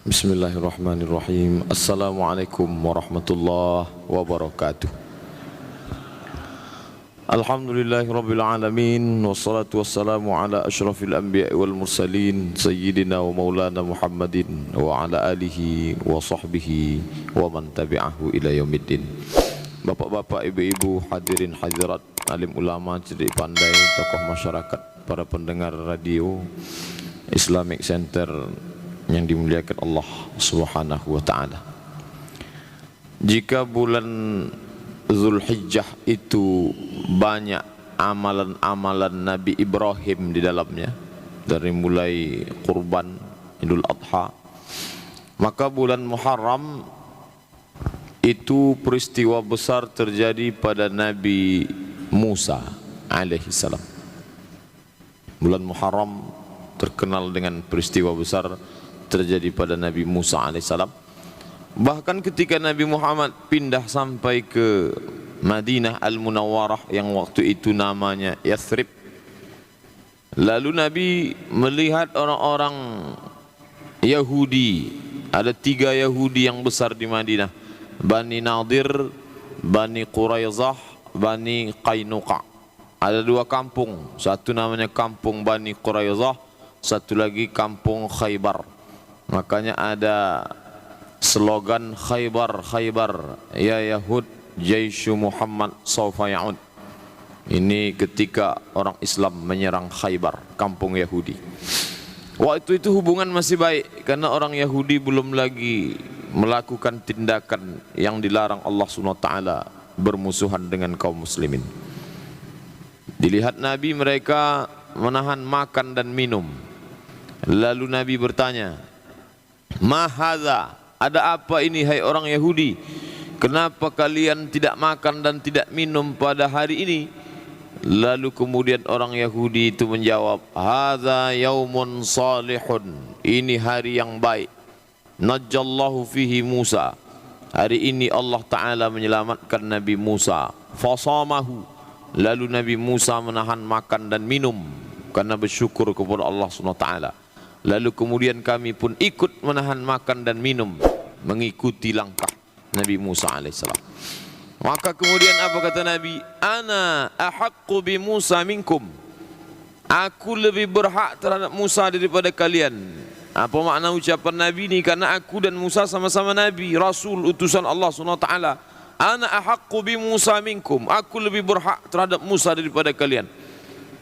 Bismillahirrahmanirrahim. Assalamualaikum warahmatullahi wabarakatuh. Alhamdulillahirabbil alamin, wassalatu wassalamu ala asyrafil anbiya'i wal mursalin sayyidina wa maulana Muhammadin wa ala alihi wa sahbihi wa man tabi'ahu ila yaumiddin. Bapak-bapak, ibu-ibu, hadirin hadirat, alim ulama, cerdik pandai, tokoh masyarakat, para pendengar radio Islamic Center yang dimuliakan Allah Subhanahu wa taala. Jika bulan Zulhijjah itu banyak amalan-amalan Nabi Ibrahim di dalamnya, dari mulai kurban, Idul Adha, maka bulan Muharram itu peristiwa besar terjadi pada Nabi Musa alaihi salam. Bulan Muharram terkenal dengan peristiwa besar terjadi pada Nabi Musa alaihissalam. Bahkan ketika Nabi Muhammad pindah sampai ke Madinah Al-Munawwarah yang waktu itu namanya Yathrib, lalu Nabi melihat orang-orang Yahudi. Ada 3 Yahudi yang besar di Madinah: Bani Nadir, Bani Quraizah, Bani Qainuqa. Ada 2 kampung, satu namanya kampung Bani Quraizah, satu lagi kampung Khaybar. Makanya ada slogan Khaybar, Khaybar, ya Yahud, Jaishu Muhammad sawfa ya'ud. Ini ketika orang Islam menyerang Khaybar, kampung Yahudi. Waktu itu hubungan masih baik, karena orang Yahudi belum lagi melakukan tindakan yang dilarang Allah SWT, bermusuhan dengan kaum muslimin. Dilihat Nabi, mereka menahan makan dan minum. Lalu Nabi bertanya, "Ma hadza? Ada apa ini hai orang Yahudi? Kenapa kalian tidak makan dan tidak minum pada hari ini?" Lalu kemudian orang Yahudi itu menjawab, "Hadza yaumun salihun." Ini hari yang baik. Najjallahu fihi Musa. Hari ini Allah Ta'ala menyelamatkan Nabi Musa. Fasamahu. Lalu Nabi Musa menahan makan dan minum karena bersyukur kepada Allah SWT. Lalu kemudian kami pun ikut menahan makan dan minum, mengikuti langkah Nabi Musa alaihissalam. Maka kemudian apa kata Nabi? "Ana ahaqqu bi Musa minkum." Aku lebih berhak terhadap Musa daripada kalian. Apa makna ucapan Nabi ini? Karena aku dan Musa sama-sama Nabi, Rasul, utusan Allah SWT. Ana ahaqqu bi Musa minkum. Aku lebih berhak terhadap Musa daripada kalian.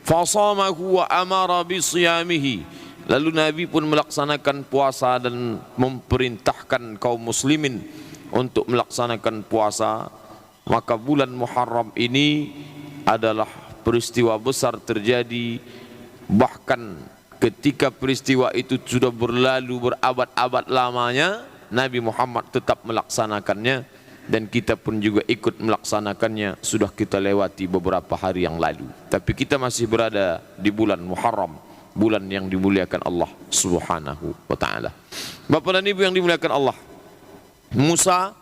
Fasamahu wa amara bi siyamihi. Lalu Nabi pun melaksanakan puasa dan memerintahkan kaum muslimin untuk melaksanakan puasa. Maka bulan Muharram ini adalah peristiwa besar terjadi. Bahkan ketika peristiwa itu sudah berlalu berabad-abad lamanya, Nabi Muhammad tetap melaksanakannya, dan kita pun juga ikut melaksanakannya. Sudah kita lewati beberapa hari yang lalu, tapi kita masih berada di bulan Muharram, bulan yang dimuliakan Allah Subhanahu wa ta'ala. Bapak dan Ibu yang dimuliakan Allah, Musa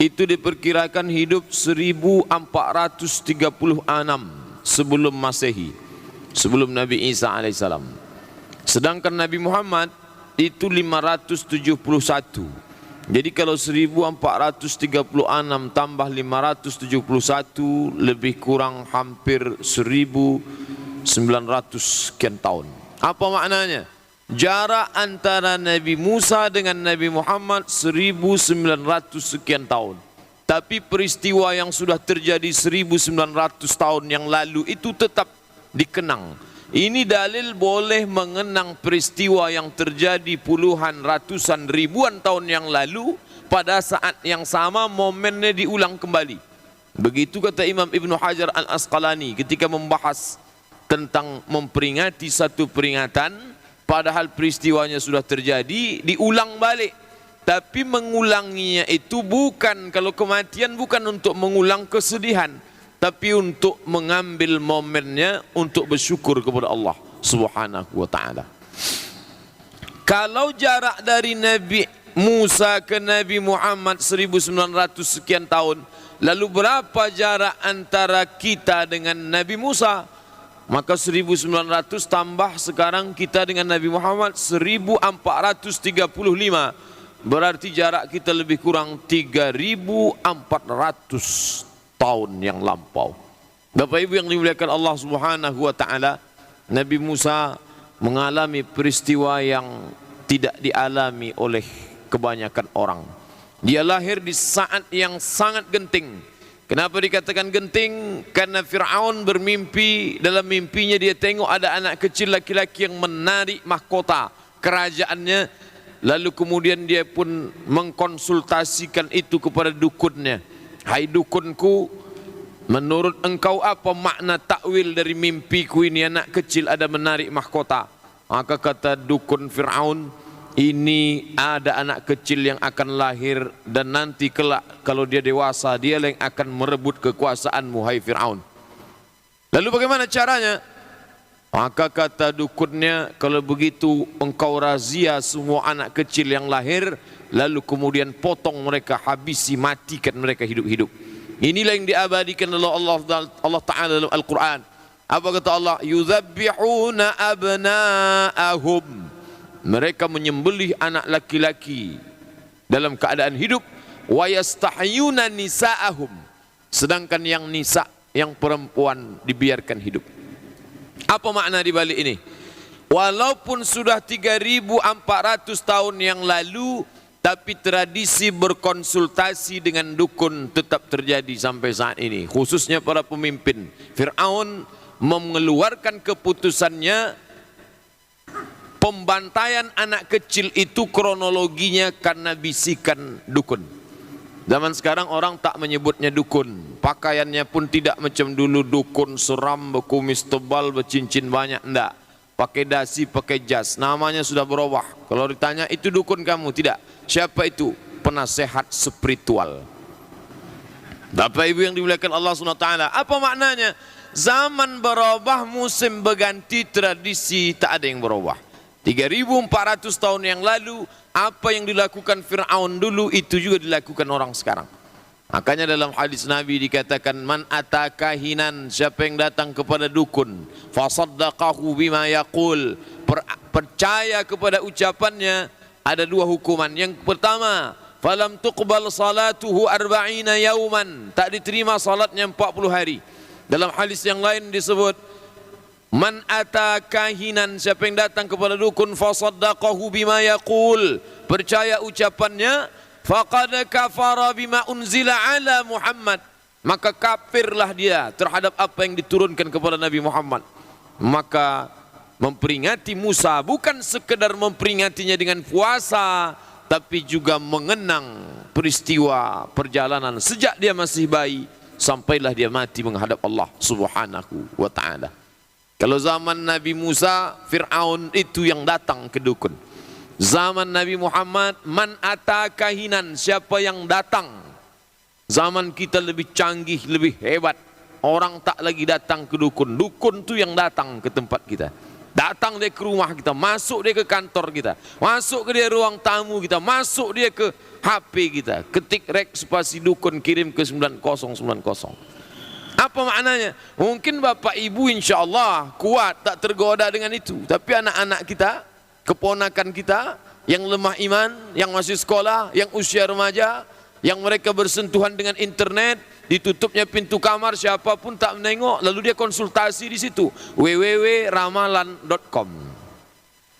itu diperkirakan hidup 1436 sebelum Masehi, sebelum Nabi Isa alaihissalam. Sedangkan Nabi Muhammad itu 571. Jadi kalau 1436 tambah 571 lebih kurang hampir 1900 sekian tahun. Apa maknanya? Jarak antara Nabi Musa dengan Nabi Muhammad 1900 sekian tahun. Tapi peristiwa yang sudah terjadi 1900 tahun yang lalu itu tetap dikenang. Ini dalil boleh mengenang peristiwa yang terjadi puluhan, ratusan, ribuan tahun yang lalu. Pada saat yang sama momennya diulang kembali. Begitu kata Imam Ibn Hajar Al-Asqalani ketika membahas tentang memperingati satu peringatan, padahal peristiwanya sudah terjadi, diulang balik. Tapi mengulanginya itu bukan, kalau kematian bukan untuk mengulang kesedihan, tapi untuk mengambil momennya untuk bersyukur kepada Allah Subhanahu wa ta'ala. Kalau jarak dari Nabi Musa ke Nabi Muhammad 1900 sekian tahun, lalu berapa jarak antara kita dengan Nabi Musa? Maka 1900 tambah sekarang kita dengan Nabi Muhammad 1435. Berarti jarak kita lebih kurang 3400 tahun yang lampau. Bapak Ibu yang dimuliakan Allah Subhanahu wa taala, Nabi Musa mengalami peristiwa yang tidak dialami oleh kebanyakan orang. Dia lahir di saat yang sangat genting. Kenapa dikatakan genting? Karena Fir'aun bermimpi, dalam mimpinya dia tengok ada anak kecil laki-laki yang menarik mahkota kerajaannya. Lalu kemudian dia pun mengkonsultasikan itu kepada dukunnya. Hai dukunku, menurut engkau apa makna takwil dari mimpiku ini, anak kecil ada menarik mahkota? Maka kata dukun Fir'aun, ini ada anak kecil yang akan lahir dan nanti kelak kalau dia dewasa dia yang akan merebut kekuasaanmu hai Fir'aun. Lalu bagaimana caranya? Maka kata dukunnya, kalau begitu engkau razia semua anak kecil yang lahir, lalu kemudian potong mereka, habisi, matikan mereka hidup-hidup. Inilah yang diabadikan oleh Allah Ta'ala dalam Al-Quran. Apa kata Allah? Yuzabbihuna abna'ahum. Mereka menyembelih anak laki-laki dalam keadaan hidup. Wa yastahyuna nisa'ahum. Sedangkan yang nisa, yang perempuan dibiarkan hidup. Apa makna di balik ini? Walaupun sudah 3400 tahun yang lalu, tapi tradisi berkonsultasi dengan dukun tetap terjadi sampai saat ini. Khususnya para pemimpin. Fir'aun mengeluarkan keputusannya, pembantaian anak kecil itu kronologinya karena bisikan dukun. Zaman sekarang orang tak menyebutnya dukun. Pakaiannya pun tidak macam dulu, dukun seram, berkumis tebal, bercincin banyak. Tidak. Pakai dasi, pakai jas. Namanya sudah berubah. Kalau ditanya, itu dukun kamu? Tidak. Siapa itu? Penasehat spiritual. Bapak Ibu yang dimuliakan Allah SWT. Apa maknanya? Zaman berubah, musim berganti, tradisi tak ada yang berubah. 3400 tahun yang lalu, apa yang dilakukan Fir'aun dulu itu juga dilakukan orang sekarang. Makanya dalam hadis Nabi dikatakan, man atakahinan, siapa yang datang kepada dukun, fasaddaqahu bima yaqul, percaya kepada ucapannya, ada dua hukuman. Yang pertama, falam tuqbal salatuhu arba'ina yauman, tak diterima salatnya 40 hari. Dalam hadis yang lain disebut, man atakahinan, siapa yang datang kepada dukun, fasaddaqahu bima yaqul, percaya ucapannya, faqad kafara bima unzila ala Muhammad, maka kafirlah dia terhadap apa yang diturunkan kepada Nabi Muhammad. Maka memperingati Musa bukan sekedar memperingatinya dengan puasa, tapi juga mengenang peristiwa perjalanan sejak dia masih bayi sampailah dia mati menghadap Allah Subhanahu wa ta'ala. Kalau zaman Nabi Musa, Fir'aun itu yang datang ke dukun. Zaman Nabi Muhammad, man atakahinan, siapa yang datang. Zaman kita lebih canggih, lebih hebat. Orang tak lagi datang ke dukun. Dukun tu yang datang ke tempat kita. Datang dia ke rumah kita, masuk dia ke kantor kita, masuk ke dia ruang tamu kita, masuk dia ke HP kita. Ketik rek spasi dukun, kirim ke 9090. Apa maknanya? Mungkin bapak ibu insya Allah kuat, tak tergoda dengan itu. Tapi anak-anak kita, keponakan kita yang lemah iman, yang masih sekolah, yang usia remaja, yang mereka bersentuhan dengan internet, ditutupnya pintu kamar, siapapun tak menengok, lalu dia konsultasi di situ, www.ramalan.com.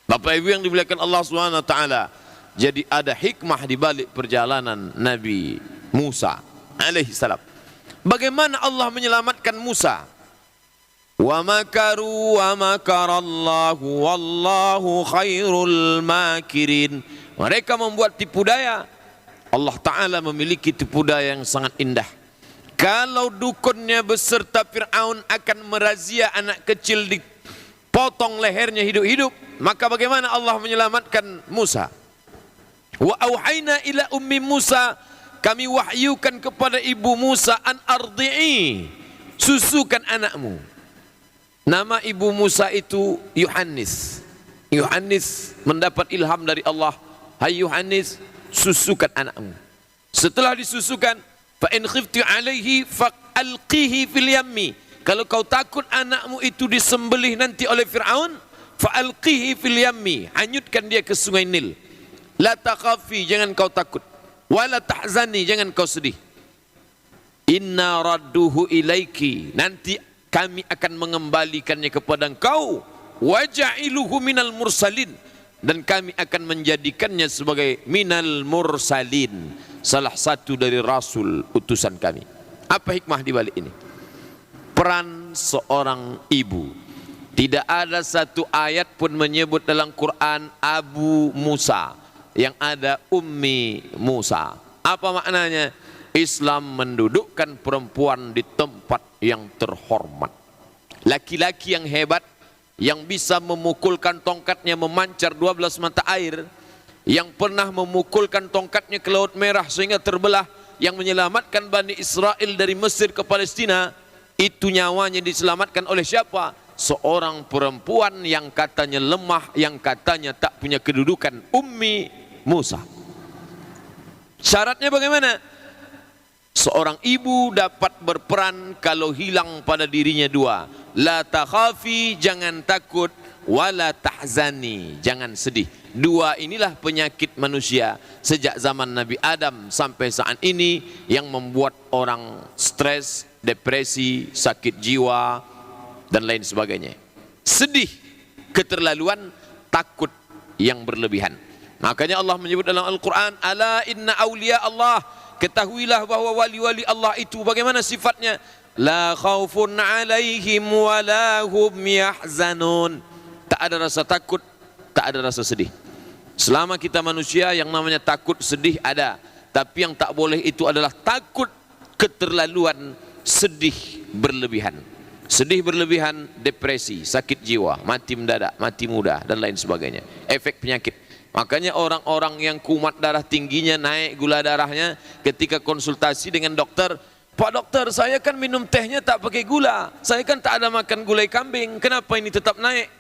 Bapak ibu yang dimuliakan Allah SWT, jadi ada hikmah di balik perjalanan Nabi Musa alaihissalam. Bagaimana Allah menyelamatkan Musa? Wa makaru wa makarallahu wallahu khairul makirin. Mereka membuat tipu daya. Allah Ta'ala memiliki tipu daya yang sangat indah. Kalau dukunnya beserta Fir'aun akan merazia anak kecil, dipotong lehernya hidup-hidup, maka bagaimana Allah menyelamatkan Musa? Wa auhayna ila ummi Musa, kami wahyukan kepada ibu Musa, an ardi'i, susukan anakmu. Nama ibu Musa itu Yohanes. Yohanes mendapat ilham dari Allah, hai Yohanes, susukan anakmu. Setelah disusukan, fa in khiftu alaihi fa'alqihi fil yammi, kalau kau takut anakmu itu disembelih nanti oleh Fir'aun, fa'alqihi fil yammi, hanyutkan dia ke sungai Nil. La takhafi, jangan kau takut. Wala tahzani, jangan kau sedih. Inna radduhu ilaiki, nanti kami akan mengembalikannya kepada engkau. Waja'iluhu minal mursalin, dan kami akan menjadikannya sebagai minal mursalin, salah satu dari rasul utusan kami. Apa hikmah di balik ini? Peran seorang ibu. Tidak ada satu ayat pun menyebut dalam Quran Abu Musa, yang ada Ummi Musa. Apa maknanya? Islam mendudukkan perempuan di tempat yang terhormat. Laki-laki yang hebat, yang bisa memukulkan tongkatnya memancar 12 mata air, yang pernah memukulkan tongkatnya ke Laut Merah sehingga terbelah, yang menyelamatkan Bani Israel dari Mesir ke Palestina, itu nyawanya diselamatkan oleh siapa? Seorang perempuan yang katanya lemah, yang katanya tak punya kedudukan, Ummi Musa. Syaratnya bagaimana? Seorang ibu dapat berperan kalau hilang pada dirinya dua. La takhafi, jangan takut. Wala tahzani, jangan sedih. Dua inilah penyakit manusia sejak zaman Nabi Adam sampai saat ini, yang membuat orang stres, depresi, sakit jiwa, dan lain sebagainya. Sedih, keterlaluan, takut yang berlebihan. Makanya Allah menyebut dalam Al-Quran, ala inna awliya Allah, ketahuilah bahwa wali-wali Allah itu bagaimana sifatnya? La khawfun alaihim wa la hum yahzanun. Tak ada rasa takut, tak ada rasa sedih. Selama kita manusia, yang namanya takut, sedih ada. Tapi yang tak boleh itu adalah takut keterlaluan, sedih berlebihan. Sedih berlebihan, depresi, sakit jiwa, mati mendadak, mati muda, dan lain sebagainya. Efek penyakit. Makanya orang-orang yang kumat darah tingginya, naik gula darahnya, ketika konsultasi dengan dokter, Pak dokter, saya kan minum tehnya tak pakai gula, saya kan tak ada makan gulai kambing, kenapa ini tetap naik?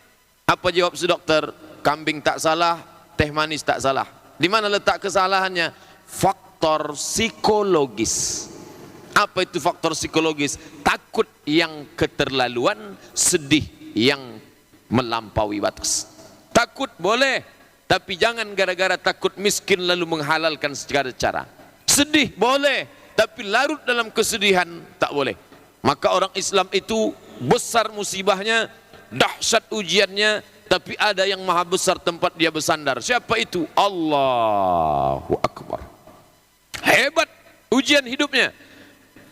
Apa jawab si dokter? Kambing tak salah, teh manis tak salah. Di mana letak kesalahannya? Faktor psikologis. Apa itu faktor psikologis? Takut yang keterlaluan, sedih yang melampaui batas. Takut boleh, tapi jangan gara-gara takut miskin lalu menghalalkan segala cara. Sedih boleh, tapi larut dalam kesedihan tak boleh. Maka orang Islam itu besar musibahnya, dahsyat ujiannya, tapi ada yang maha besar tempat dia bersandar. Siapa itu? Allahu Akbar. Hebat ujian hidupnya,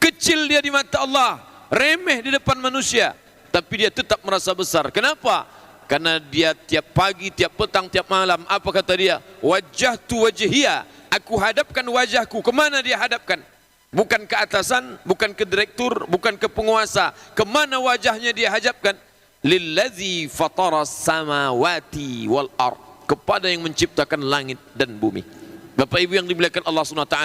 kecil dia di mata Allah, remeh di depan manusia, tapi dia tetap merasa besar. Kenapa? Karena dia tiap pagi, tiap petang, tiap malam, apa kata dia? Wajjahtu wajhiya, aku hadapkan wajahku. Kemana dia hadapkan? Bukan ke atasan, bukan ke direktur, bukan ke penguasa. Kemana wajahnya dia hadapkan? Lillazi fataras samawati wal ard, kepada yang menciptakan langit dan bumi. Bapak Ibu yang dimuliakan Allah SWT,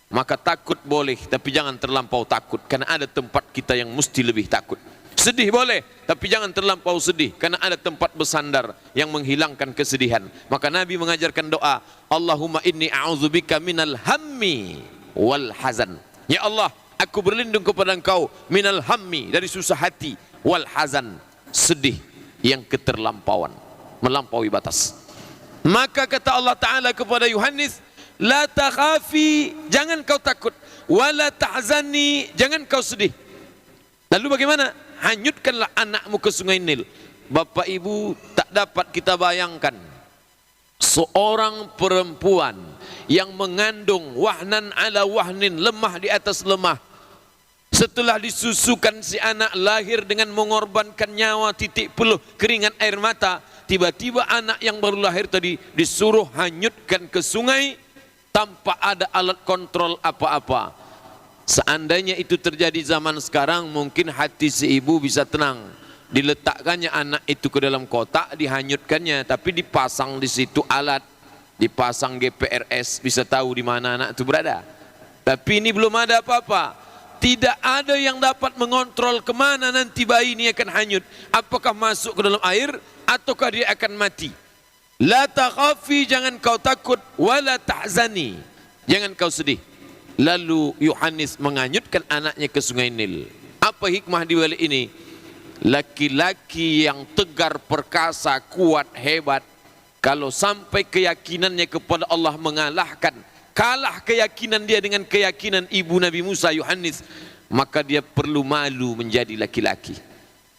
maka takut boleh, tapi jangan terlampau takut, karena ada tempat kita yang mesti lebih takut. Sedih boleh, tapi jangan terlampau sedih, karena ada tempat bersandar yang menghilangkan kesedihan. Maka Nabi mengajarkan doa, Allahumma inni a'udzubika minal hammi wal hazan. Ya Allah, aku berlindung kepada Engkau minal hammi, dari susah hati, wal hazan, sedih yang keterlampauan, melampaui batas. Maka kata Allah Ta'ala kepada Yohanes, la takhafi, jangan kau takut, wala tahzani, jangan kau sedih. Lalu bagaimana? Hanyutkanlah anakmu ke sungai Nil. Bapak Ibu, tak dapat kita bayangkan seorang perempuan yang mengandung wahnan ala wahnin, lemah di atas lemah, setelah disusukan si anak, lahir dengan mengorbankan nyawa, titik peluh, keringat air mata, tiba-tiba anak yang baru lahir tadi disuruh hanyutkan ke sungai tanpa ada alat kontrol apa-apa. Seandainya itu terjadi zaman sekarang, mungkin hati si ibu bisa tenang. Diletakkannya anak itu ke dalam kotak, dihanyutkannya, tapi dipasang di situ alat, dipasang GPRS, bisa tahu di mana anak itu berada. Tapi ini belum ada apa-apa. Tidak ada yang dapat mengontrol kemana nanti bayi ini akan hanyut. Apakah masuk ke dalam air ataukah dia akan mati. La takhafi, jangan kau takut, wala tahzani, jangan kau sedih. Lalu Yohanes menghanyutkan anaknya ke sungai Nil. Apa hikmah di balik ini? Laki-laki yang tegar, perkasa, kuat, hebat, kalau sampai keyakinannya kepada Allah mengalahkan, kalah keyakinan dia dengan keyakinan ibu Nabi Musa, Yohanes, maka dia perlu malu menjadi laki-laki.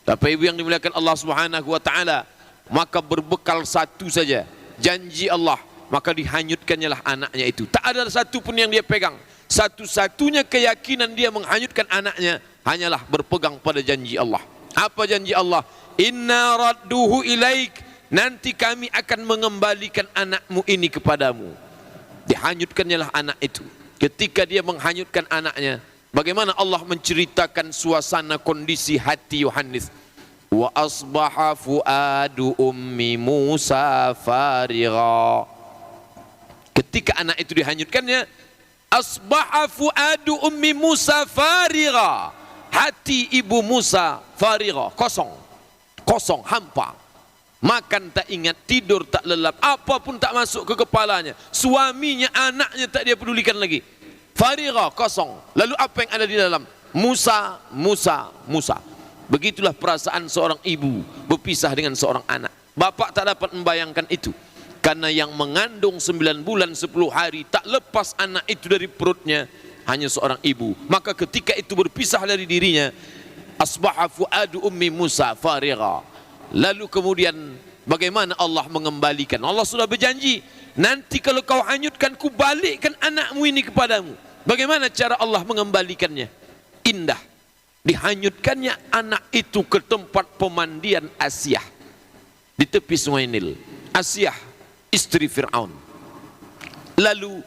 Tapi ibu yang dimuliakan Allah Subhanahu wa taala, maka berbekal satu saja, janji Allah, maka dihanyutkannya lah anaknya itu. Tak ada satu pun yang dia pegang. Satu-satunya keyakinan dia menghanyutkan anaknya hanyalah berpegang pada janji Allah. Apa janji Allah? Inna radduhu ilaik, nanti kami akan mengembalikan anakmu ini kepadamu. Dihanyutkannya lah anak itu. Ketika dia menghanyutkan anaknya, bagaimana Allah menceritakan suasana kondisi hati Yohanes? Wa asbaha fuadu ummi Musa farigha. Ketika anak itu dihanyutkannya, asbaha fuadu ummi Musa farigha. Hati ibu Musa farigha, kosong. Kosong, hampa. Makan tak ingat, tidur tak lelap, apapun tak masuk ke kepalanya. Suaminya, anaknya tak dia pedulikan lagi. Farigha, kosong. Lalu apa yang ada di dalam? Musa, Musa, Musa. Begitulah perasaan seorang ibu berpisah dengan seorang anak. Bapak tak dapat membayangkan itu. Karena yang mengandung 9 bulan 10 hari tak lepas anak itu dari perutnya hanya seorang ibu. Maka ketika itu berpisah dari dirinya, asbaha fuadu ummi Musa farigha. Lalu kemudian bagaimana Allah mengembalikan? Allah sudah berjanji, nanti kalau kau hanyutkan, ku balikkan anakmu ini kepadamu. Bagaimana cara Allah mengembalikannya? Indah. Dihanyutkannya anak itu ke tempat pemandian Asyah di tepi sungai Nil. Asyah, istri Fir'aun. Lalu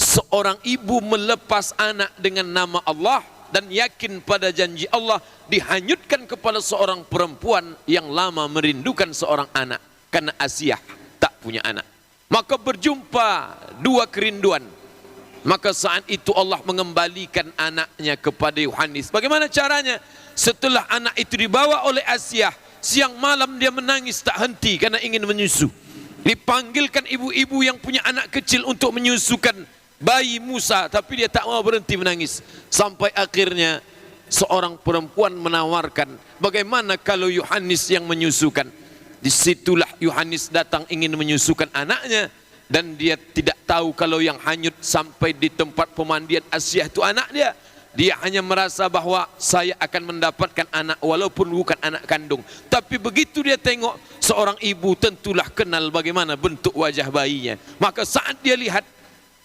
seorang ibu melepas anak dengan nama Allah dan yakin pada janji Allah, dihanyutkan kepada seorang perempuan yang lama merindukan seorang anak karena Asyah tak punya anak. Maka berjumpa dua kerinduan. Maka saat itu Allah mengembalikan anaknya kepada Yohanes. Bagaimana caranya? Setelah anak itu dibawa oleh Asyah, siang malam dia menangis tak henti karena ingin menyusu. Dipanggilkan ibu-ibu yang punya anak kecil untuk menyusukan bayi Musa, tapi dia tak mau berhenti menangis. Sampai akhirnya seorang perempuan menawarkan, bagaimana kalau Yohanes yang menyusukan? Disitulah Yohanes datang ingin menyusukan anaknya, dan dia tidak tahu kalau yang hanyut sampai di tempat pemandian Asyah itu anak dia. Dia hanya merasa bahwa saya akan mendapatkan anak walaupun bukan anak kandung. Tapi begitu dia tengok seorang ibu, tentulah kenal bagaimana bentuk wajah bayinya. Maka saat dia lihat,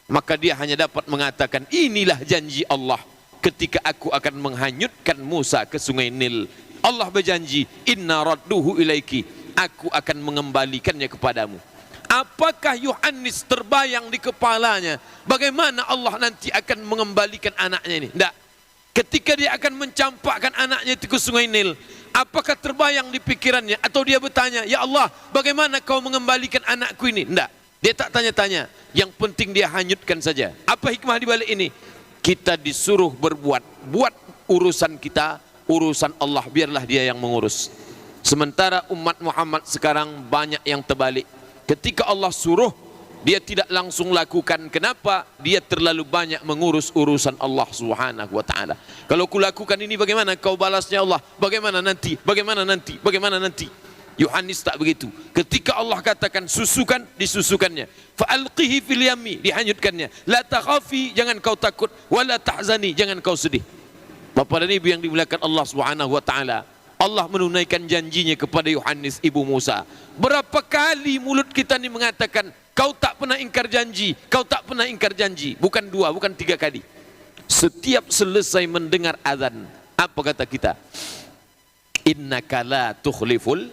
maka dia hanya dapat mengatakan, inilah janji Allah ketika aku akan menghanyutkan Musa ke sungai Nil. Allah berjanji, inna radduhu ilaiki, aku akan mengembalikannya kepadamu. Apakah Yohanes terbayang di kepalanya bagaimana Allah nanti akan mengembalikan anaknya ini? Tidak. Ketika dia akan mencampakkan anaknya itu ke sungai Nil, apakah terbayang di pikirannya? Atau dia bertanya, ya Allah, bagaimana kau mengembalikan anakku ini? Tidak. Dia tak tanya-tanya. Yang penting dia hanyutkan saja. Apa hikmah di balik ini? Kita disuruh berbuat. Buat urusan kita, urusan Allah, biarlah dia yang mengurus. Sementara umat Muhammad sekarang banyak yang terbalik. Ketika Allah suruh, dia tidak langsung lakukan. Kenapa? Dia terlalu banyak mengurus urusan Allah Subhanahu wa ta'ala. Kalau ku lakukan ini, bagaimana kau balasnya Allah? Bagaimana nanti? Bagaimana nanti? Bagaimana nanti? Yohanes tak begitu. Ketika Allah katakan susukan, disusukannya. Fa'alqihi fil yammi, dihanyutkannya. La takhafi, jangan kau takut. Wala tahzani, jangan kau sedih. Bapak dan Ibu yang dimuliakan Allah Subhanahu wa ta'ala, Allah menunaikan janjinya kepada Yohanes ibu Musa. Berapa kali mulut kita ini mengatakan, kau tak pernah ingkar janji, kau tak pernah ingkar janji. Bukan 2, bukan 3 kali. Setiap selesai mendengar azan, apa kata kita? Innaka la tukhliful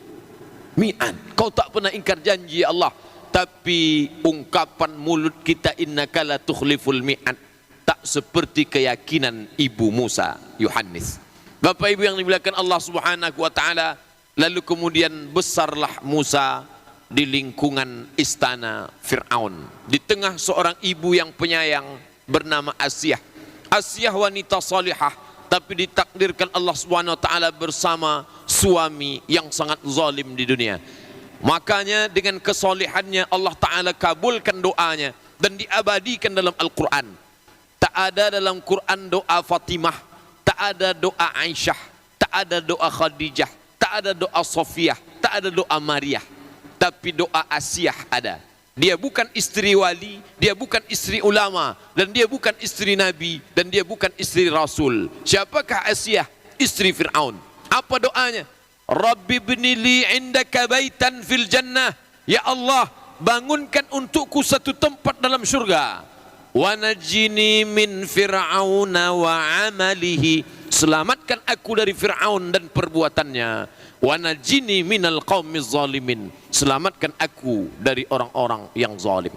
mi'ad. Kau tak pernah ingkar janji ya Allah. Tapi ungkapan mulut kita, innaka la tukhliful mi'ad, tak seperti keyakinan ibu Musa, Yohanes. Bapak Ibu yang dimuliakan Allah Subhanahu wa ta'ala, lalu kemudian besarlah Musa di lingkungan istana Fir'aun. Di tengah seorang ibu yang penyayang bernama Asyah. Asyah wanita salihah, tapi ditakdirkan Allah Subhanahu wa ta'ala bersama suami yang sangat zalim di dunia. Makanya dengan kesalihannya Allah Ta'ala kabulkan doanya dan diabadikan dalam Al-Quran. Tak ada dalam Quran doa Fatimah, tak tak ada doa Aisyah, tak ada doa Khadijah, tak ada doa Sofiyah, tak ada doa Maryah, tapi doa Asiyah ada. Dia bukan istri wali, dia bukan istri ulama, dan dia bukan istri nabi, dan dia bukan istri rasul. Siapakah Asiyah? Istri Fir'aun. Apa doanya? Rabbi bnili indaka baitan fil jannah. Ya Allah, bangunkan untukku satu tempat dalam syurga. Wa najini min fir'auna wa amalihi. Selamatkan aku dari Fir'aun dan perbuatannya. Wa najini minal qaumiz zalimin. Selamatkan aku dari orang-orang yang zalim.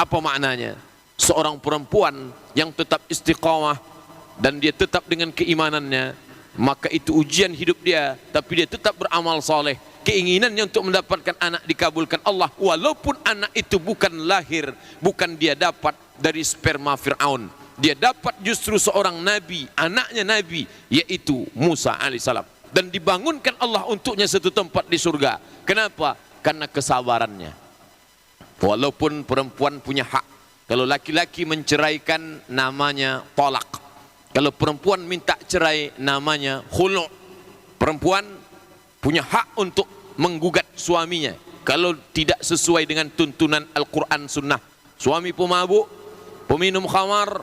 Apa maknanya? Seorang perempuan yang tetap istiqamah dan dia tetap dengan keimanannya, maka itu ujian hidup dia, tapi dia tetap beramal saleh. Keinginannya untuk mendapatkan anak dikabulkan Allah, walaupun anak itu bukan lahir, bukan dia dapat dari sperma Fir'aun. Dia dapat justru seorang nabi, anaknya nabi, yaitu Musa alaihissalam. Dan dibangunkan Allah untuknya satu tempat di surga. Kenapa? Karena kesabarannya. Walaupun perempuan punya hak. Kalau laki-laki menceraikan namanya talak. Kalau perempuan minta cerai namanya khulu'. Perempuan punya hak untuk menggugat suaminya kalau tidak sesuai dengan tuntunan Al-Quran Sunnah. Suami pemabuk, peminum khamar,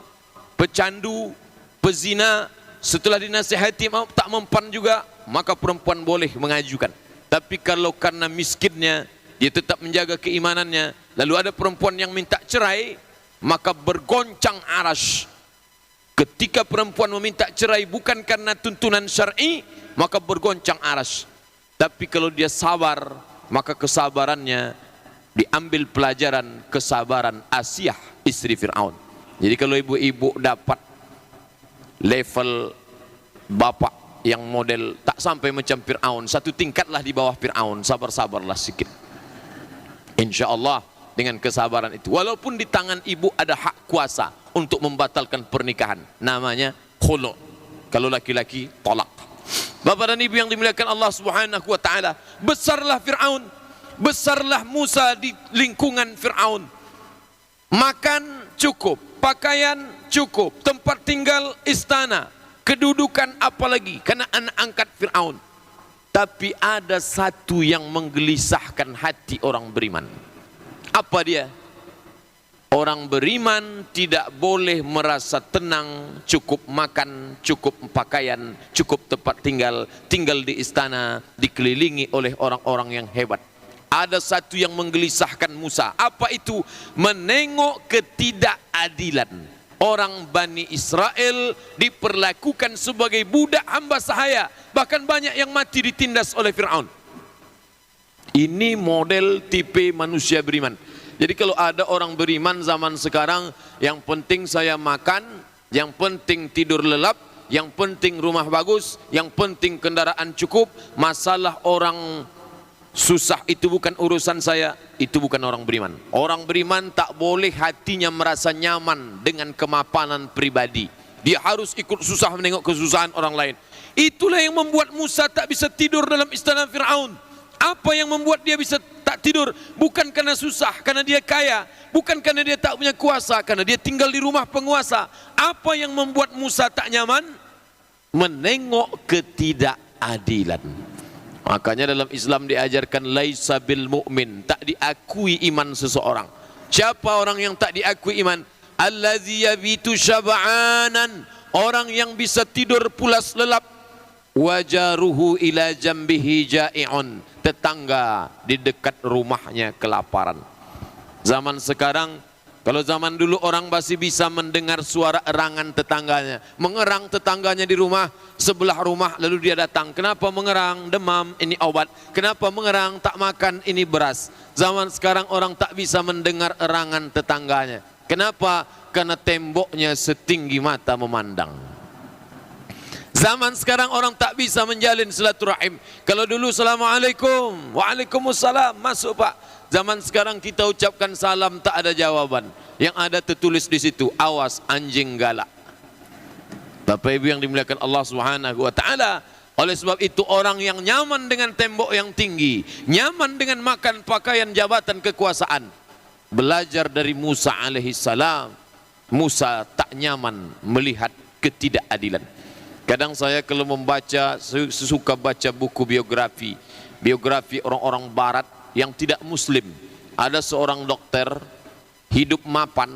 pecandu, pezina, setelah dinasihati tak mempan juga, maka perempuan boleh mengajukan. Tapi kalau karena miskinnya dia tetap menjaga keimanannya, lalu ada perempuan yang minta cerai, maka bergoncang arasy. Ketika perempuan meminta cerai bukan karena tuntunan syar'i, maka bergoncang arasy. Tapi kalau dia sabar, maka kesabarannya diambil pelajaran kesabaran Asiyah istri Fir'aun. Jadi kalau ibu-ibu dapat level bapak yang model tak sampai macam Fir'aun, satu tingkatlah di bawah Fir'aun, sabar-sabarlah sedikit. Insya Allah dengan kesabaran itu, walaupun di tangan ibu ada hak kuasa untuk membatalkan pernikahan, namanya khulu'. Kalau laki-laki tolak. Bapak dan ibu yang dimuliakan Allah Subhanahu wa taala, besarlah Firaun, besarlah Musa di lingkungan Firaun. Makan cukup, pakaian cukup, tempat tinggal istana, kedudukan apalagi karena anak angkat Firaun. Tapi ada satu yang menggelisahkan hati orang beriman. Apa dia? Orang beriman tidak boleh merasa tenang, cukup makan, cukup pakaian, cukup tempat tinggal, tinggal di istana, dikelilingi oleh orang-orang yang hebat. Ada satu yang menggelisahkan Musa. Apa itu? Menengok ketidakadilan. Orang Bani Israel diperlakukan sebagai budak hamba sahaya. Bahkan banyak yang mati ditindas oleh Fir'aun. Ini model tipe manusia beriman. Jadi kalau ada orang beriman zaman sekarang, yang penting saya makan, yang penting tidur lelap, yang penting rumah bagus, yang penting kendaraan cukup, masalah orang susah itu bukan urusan saya, itu bukan orang beriman. Orang beriman tak boleh hatinya merasa nyaman dengan kemapanan pribadi. Dia harus ikut susah menengok kesusahan orang lain. Itulah yang membuat Musa tak bisa tidur dalam istana Fir'aun. Apa yang membuat dia bisa tak tidur? Bukan karena susah, karena dia kaya. Bukan karena dia tak punya kuasa, karena dia tinggal di rumah penguasa. Apa yang membuat Musa tak nyaman? Menengok ketidakadilan. Makanya dalam Islam diajarkan laisa bil mu'min, tak diakui iman seseorang. Siapa orang yang tak diakui iman? Allazi yabitu syab'anan, orang yang bisa tidur pulas lelap. Wajaruhu ila jambihi ja'i'un, tetangga di dekat rumahnya kelaparan. Zaman sekarang, kalau zaman dulu orang masih bisa mendengar suara erangan tetangganya, mengerang tetangganya di rumah, sebelah rumah, lalu dia datang. Kenapa mengerang? Demam, ini obat. Kenapa mengerang? Tak makan, ini beras. Zaman sekarang orang tak bisa mendengar erangan tetangganya. Kenapa? Karena temboknya setinggi mata memandang. Zaman sekarang orang tak bisa menjalin silaturahim. Kalau dulu assalamualaikum, waalaikumsalam, masuk pak. Zaman sekarang kita ucapkan salam tak ada jawaban. Yang ada tertulis di situ, awas anjing galak. Bapak Ibu yang dimuliakan Allah Subhanahu wa taala, oleh sebab itu orang yang nyaman dengan tembok yang tinggi, nyaman dengan makan pakaian jabatan kekuasaan, belajar dari Musa alaihi salam. Musa tak nyaman melihat ketidakadilan. Kadang saya kalau membaca, suka baca buku biografi orang-orang barat yang tidak muslim. Ada seorang dokter, hidup mapan,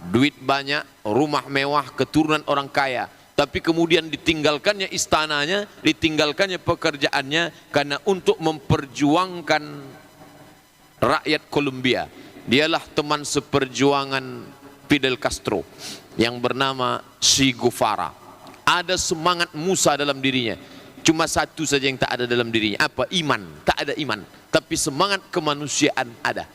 duit banyak, rumah mewah, keturunan orang kaya, tapi kemudian ditinggalkannya istananya, ditinggalkannya pekerjaannya karena untuk memperjuangkan rakyat Kolombia. Dialah teman seperjuangan Fidel Castro yang bernama Che Guevara. Ada semangat Musa dalam dirinya. Cuma satu saja yang tak ada dalam dirinya. Apa? Iman. Tak ada iman. Tapi semangat kemanusiaan ada.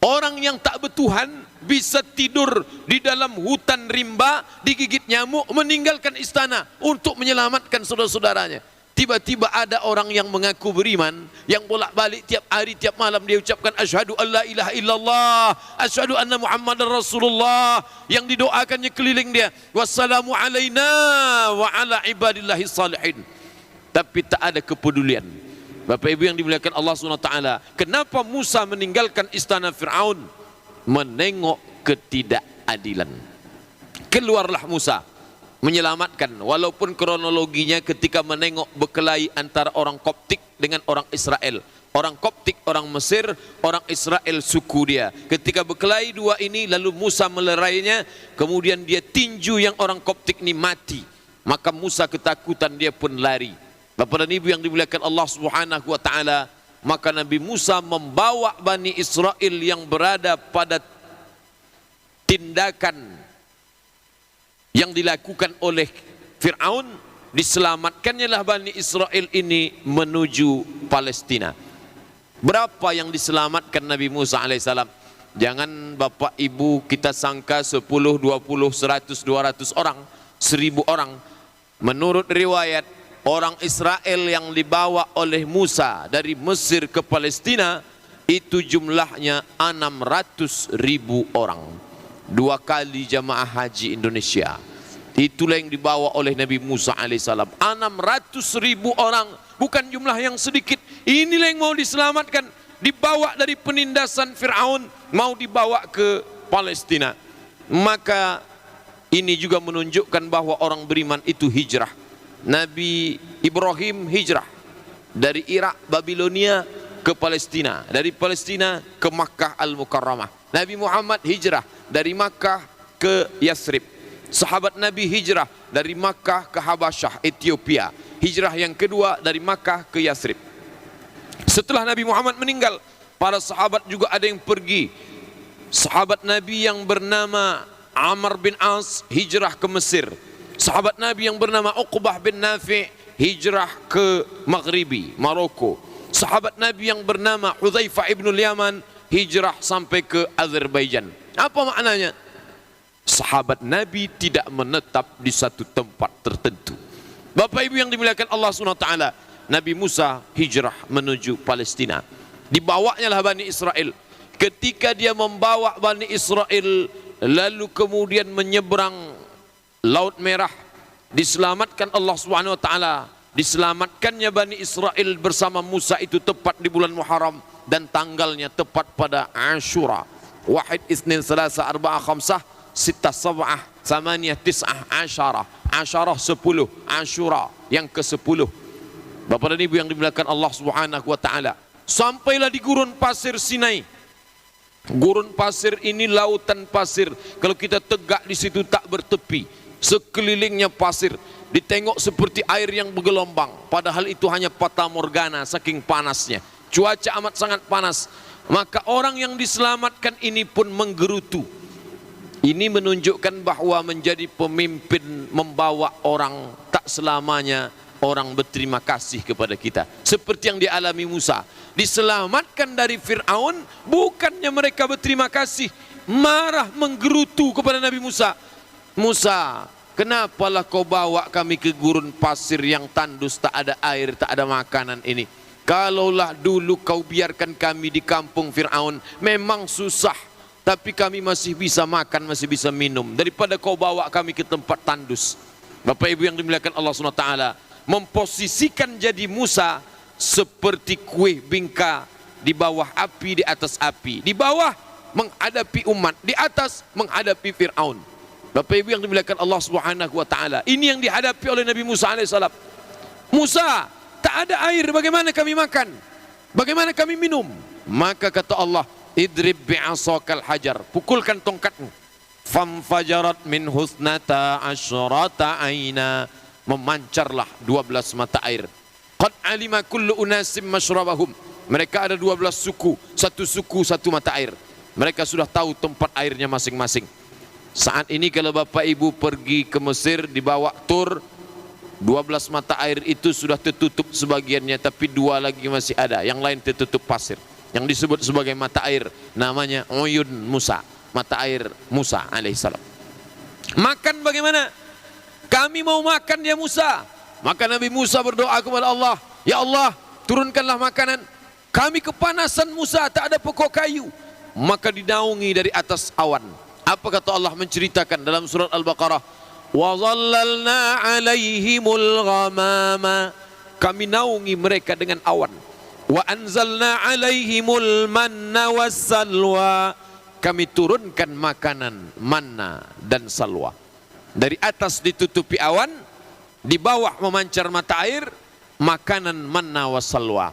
Orang yang tak bertuhan bisa tidur di dalam hutan rimba, digigit nyamuk, meninggalkan istana untuk menyelamatkan saudara-saudaranya. Tiba-tiba ada orang yang mengaku beriman, yang bolak-balik tiap hari, tiap malam dia ucapkan asyhadu an la ilaha illallah, asyhadu anna muhammadar rasulullah, yang didoakannya keliling dia, wassalamu alaina wa ala ibadillahi salihin. Tapi tak ada kepedulian. Bapak Ibu yang dimuliakan Allah SWT, kenapa Musa meninggalkan istana Fir'aun? Menengok ketidakadilan. Keluarlah Musa menyelamatkan, walaupun kronologinya ketika menengok berkelahi antara orang Koptik dengan orang Israel. Orang Koptik, orang Mesir, orang Israel suku dia. Ketika berkelahi dua ini, lalu Musa melerainya, kemudian dia tinju yang orang Koptik ini mati. Maka Musa ketakutan, dia pun lari. Bapak dan Ibu yang dimuliakan Allah Subhanahu wa taala, maka Nabi Musa membawa Bani Israel yang berada pada tindakan yang dilakukan oleh Fir'aun, diselamatkannya lah Bani Israel ini menuju Palestina. Berapa yang diselamatkan Nabi Musa alaihissalam? Jangan Bapak Ibu kita sangka 10, 20, 100, 200 orang, 1000 orang. Menurut riwayat, orang Israel yang dibawa oleh Musa dari Mesir ke Palestina itu jumlahnya 600.000 orang. 2 kali jamaah haji Indonesia. Itulah yang dibawa oleh Nabi Musa alaihissalam. 600.000 orang, bukan jumlah yang sedikit. Inilah yang mau diselamatkan, dibawa dari penindasan Fir'aun, mau dibawa ke Palestina. Maka ini juga menunjukkan bahwa orang beriman itu hijrah. Nabi Ibrahim hijrah dari Irak, Babilonia ke Palestina, dari Palestina ke Makkah Al-Mukarramah. Nabi Muhammad hijrah dari Makkah ke Yathrib. Sahabat Nabi hijrah dari Makkah ke Habasyah, Ethiopia. Hijrah yang kedua dari Makkah ke Yathrib. Setelah Nabi Muhammad meninggal, para sahabat juga ada yang pergi. Sahabat Nabi yang bernama Amr bin As hijrah ke Mesir. Sahabat Nabi yang bernama Uqbah bin Nafi' hijrah ke Maghribi, Maroko. Sahabat Nabi yang bernama Hudzaifah ibn Yaman hijrah sampai ke Azerbaijan. Apa maknanya? Sahabat Nabi tidak menetap di satu tempat tertentu. Bapak Ibu yang dimuliakan Allah SWT, Nabi Musa hijrah menuju Palestina. Dibawanya lah Bani Israel. Ketika dia membawa Bani Israel, lalu kemudian menyeberang Laut Merah, diselamatkan Allah SWT. Diselamatkannya Bani Israel bersama Musa itu tepat di bulan Muharram, dan tanggalnya tepat pada Ashura. Wahid, Isnin, Selasa, Arba'ah, Khamsah, Sittah, Sab'ah, Thamaniyah, Tis'ah, Asyarah. Asyarah 10, Ashura yang ke-10. Bapak dan Ibu yang dimuliakan Allah Subhanahu wa taala, sampailah di gurun pasir Sinai. Gurun pasir ini lautan pasir. Kalau kita tegak di situ tak bertepi. Sekelilingnya pasir. Ditengok seperti air yang bergelombang. Padahal itu hanya fata morgana saking panasnya. Cuaca amat sangat panas. Maka orang yang diselamatkan ini pun menggerutu. Ini menunjukkan bahwa menjadi pemimpin membawa orang tak selamanya orang berterima kasih kepada kita. Seperti yang dialami Musa. Diselamatkan dari Fir'aun, bukannya mereka berterima kasih, marah menggerutu kepada Nabi Musa. Musa, kenapalah kau bawa kami ke gurun pasir yang tandus, tak ada air, tak ada makanan ini? Kalaulah dulu kau biarkan kami di kampung Fir'aun, memang susah, tapi kami masih bisa makan, masih bisa minum, daripada kau bawa kami ke tempat tandus. Bapak Ibu yang dimuliakan Allah SWT, memposisikan jadi Musa seperti kuih bingka di bawah api, di atas api. Di bawah menghadapi umat, di atas menghadapi Fir'aun. Bapak Ibu yang dimuliakan Allah Subhanahu wa taala, ini yang dihadapi oleh Nabi Musa alaihissalam. Musa, tak ada air, bagaimana kami makan? Bagaimana kami minum? Maka kata Allah, idrib bi'asakal hajar, pukulkan tongkatmu. Famfajarat min husnata asyrata aina, memancarlah 12 mata air. Qad alima kullu unasim masyrabahum, mereka ada 12 suku, satu mata air. Mereka sudah tahu tempat airnya masing-masing. Saat ini kalau Bapak Ibu pergi ke Mesir dibawa tur, 12 mata air itu sudah tertutup sebagiannya, tapi 2 lagi masih ada, yang lain tertutup pasir. Yang disebut sebagai mata air namanya Uyun Musa, mata air Musa alaihissalam. Makan bagaimana? Kami mau makan ya Musa. Maka Nabi Musa berdoa kepada Allah, ya Allah, turunkanlah makanan. Kami kepanasan Musa, tak ada pokok kayu. Maka dinaungi dari atas awan. Apa kata Allah menceritakan dalam surat Al-Baqarah? Wa zallalna alaihimul ghamama, kami naungi mereka dengan awan. Wa anzalna alaihimul manna wassalwa, kami turunkan makanan manna dan salwa. Dari atas ditutupi awan, di bawah memancar mata air, makanan manna wassalwa.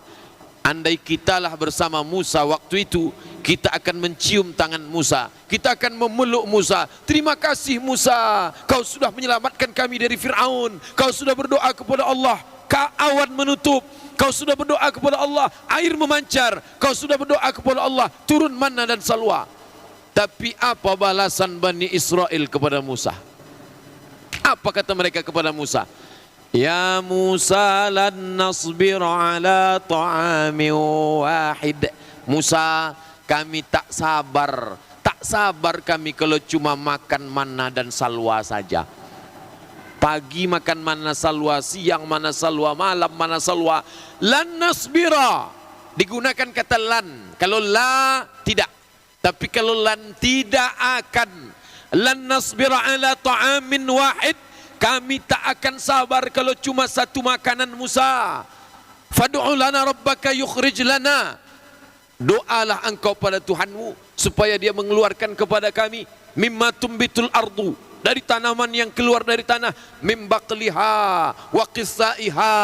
Andai kitalah bersama Musa waktu itu, kita akan mencium tangan Musa, kita akan memeluk Musa. Terima kasih Musa, kau sudah menyelamatkan kami dari Fir'aun. Kau sudah berdoa kepada Allah, awan menutup. Kau sudah berdoa kepada Allah, air memancar. Kau sudah berdoa kepada Allah, turun manna dan salwa. Tapi apa balasan Bani Israel kepada Musa? Apa kata mereka kepada Musa? Ya Musa lan nasbir ala ta'amin wahid. Musa, kami tak sabar kami kalau cuma makan manna dan salwa saja. Pagi makan manna salwa, siang manna salwa, malam manna salwa. Lan nasbira, digunakan kata lan. Kalau la tidak, tapi kalau lan tidak akan. Lan nasbira ala ta'amin wahid, kami tak akan sabar kalau cuma satu makanan Musa. Fad'u lana rabbaka yukhrij lana, doalah engkau pada Tuhanmu supaya dia mengeluarkan kepada kami mimma tumbitul ardu, dari tanaman yang keluar dari tanah, mim baqliha wa qissaiha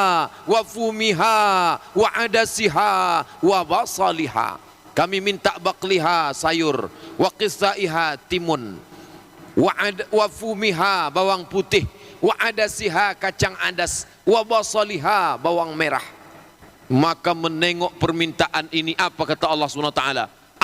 wa fumiha wa adasiha wa basaliha. Kami minta baqliha sayur, wa qissaiha timun, wa fumiha bawang putih, wa adasiha kacang adas, wa basaliha bawang merah. Maka menengok permintaan ini, apa kata Allah SWT?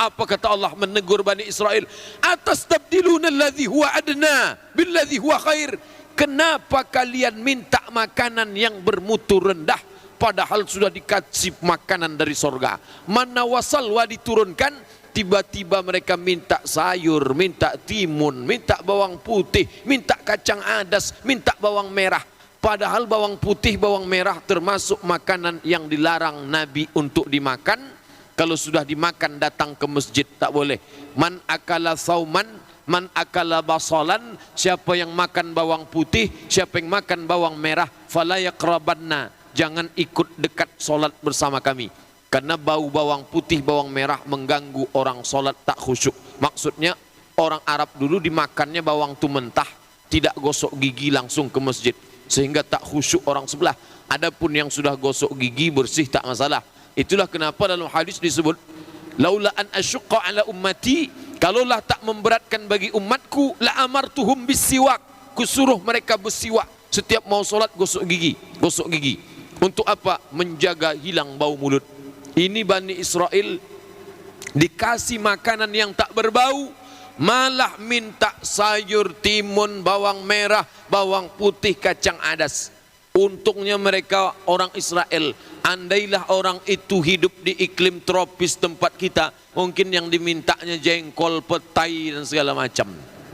Apa kata Allah menegur Bani Israel? Atastabdiluna alladhi huwa adna billadhi huwa khair. Kenapa kalian minta makanan yang bermutu rendah, padahal sudah dikasih makanan dari sorga? Mana wasalwa diturunkan, tiba-tiba mereka minta sayur, minta timun, minta bawang putih, minta kacang adas, minta bawang merah. Padahal bawang putih, bawang merah termasuk makanan yang dilarang Nabi untuk dimakan. Kalau sudah dimakan datang ke masjid tak boleh. Man akala sauman, man akala basalan, siapa yang makan bawang putih, siapa yang makan bawang merah, fala yaqrabanna, jangan ikut dekat solat bersama kami. Karena bau bawang putih, bawang merah mengganggu orang solat tak khusyuk. Maksudnya orang Arab dulu dimakannya bawang itu mentah, tidak gosok gigi langsung ke masjid, sehingga tak khusyuk orang sebelah. Adapun yang sudah gosok gigi bersih tak masalah. Itulah kenapa dalam hadis disebut, laula an asyqa ala ummati, kalaulah tak memberatkan bagi umatku, la amartuhum bisiwak, kusuruh mereka bersiwak setiap mau solat, gosok gigi. Untuk apa? Menjaga hilang bau mulut. Ini Bani Israel dikasih makanan yang tak berbau, malah minta sayur, timun, bawang merah, bawang putih, kacang adas. Untungnya mereka orang Israel, andailah orang itu hidup di iklim tropis tempat kita, mungkin yang dimintanya jengkol, petai dan segala macam.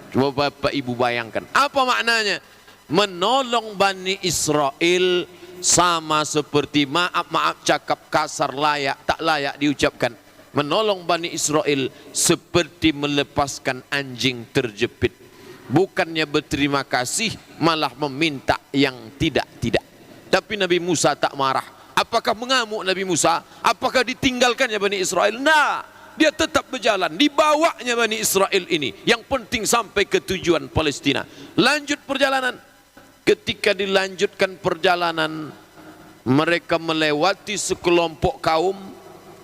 Coba Bapak Ibu bayangkan, apa maknanya? Menolong Bani Israel sama seperti maaf cakap kasar, layak tak layak diucapkan. Menolong Bani Israel seperti melepaskan anjing terjepit. Bukannya berterima kasih, malah meminta yang tidak-tidak. Tapi Nabi Musa tak marah. Apakah mengamuk Nabi Musa? Apakah ditinggalkannya Bani Israel? Nah, dia tetap berjalan. Dibawanya Bani Israel ini, yang penting sampai ke tujuan Palestina. Lanjut perjalanan. Ketika dilanjutkan perjalanan, mereka melewati sekelompok kaum.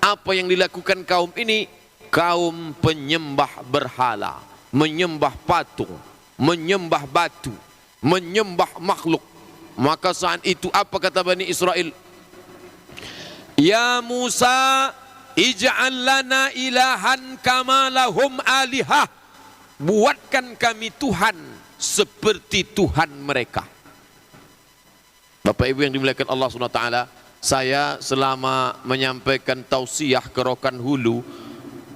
Apa yang dilakukan kaum ini? Kaum penyembah berhala, menyembah patung, menyembah batu, menyembah makhluk. Maka saat itu apa kata Bani Israel? Ya Musa, ij'al lana ilahan kama lahum alihah. Buatkan kami Tuhan seperti Tuhan mereka. Bapak Ibu yang dimuliakan Allah SWT, saya selama menyampaikan tausiah ke Rokan Hulu,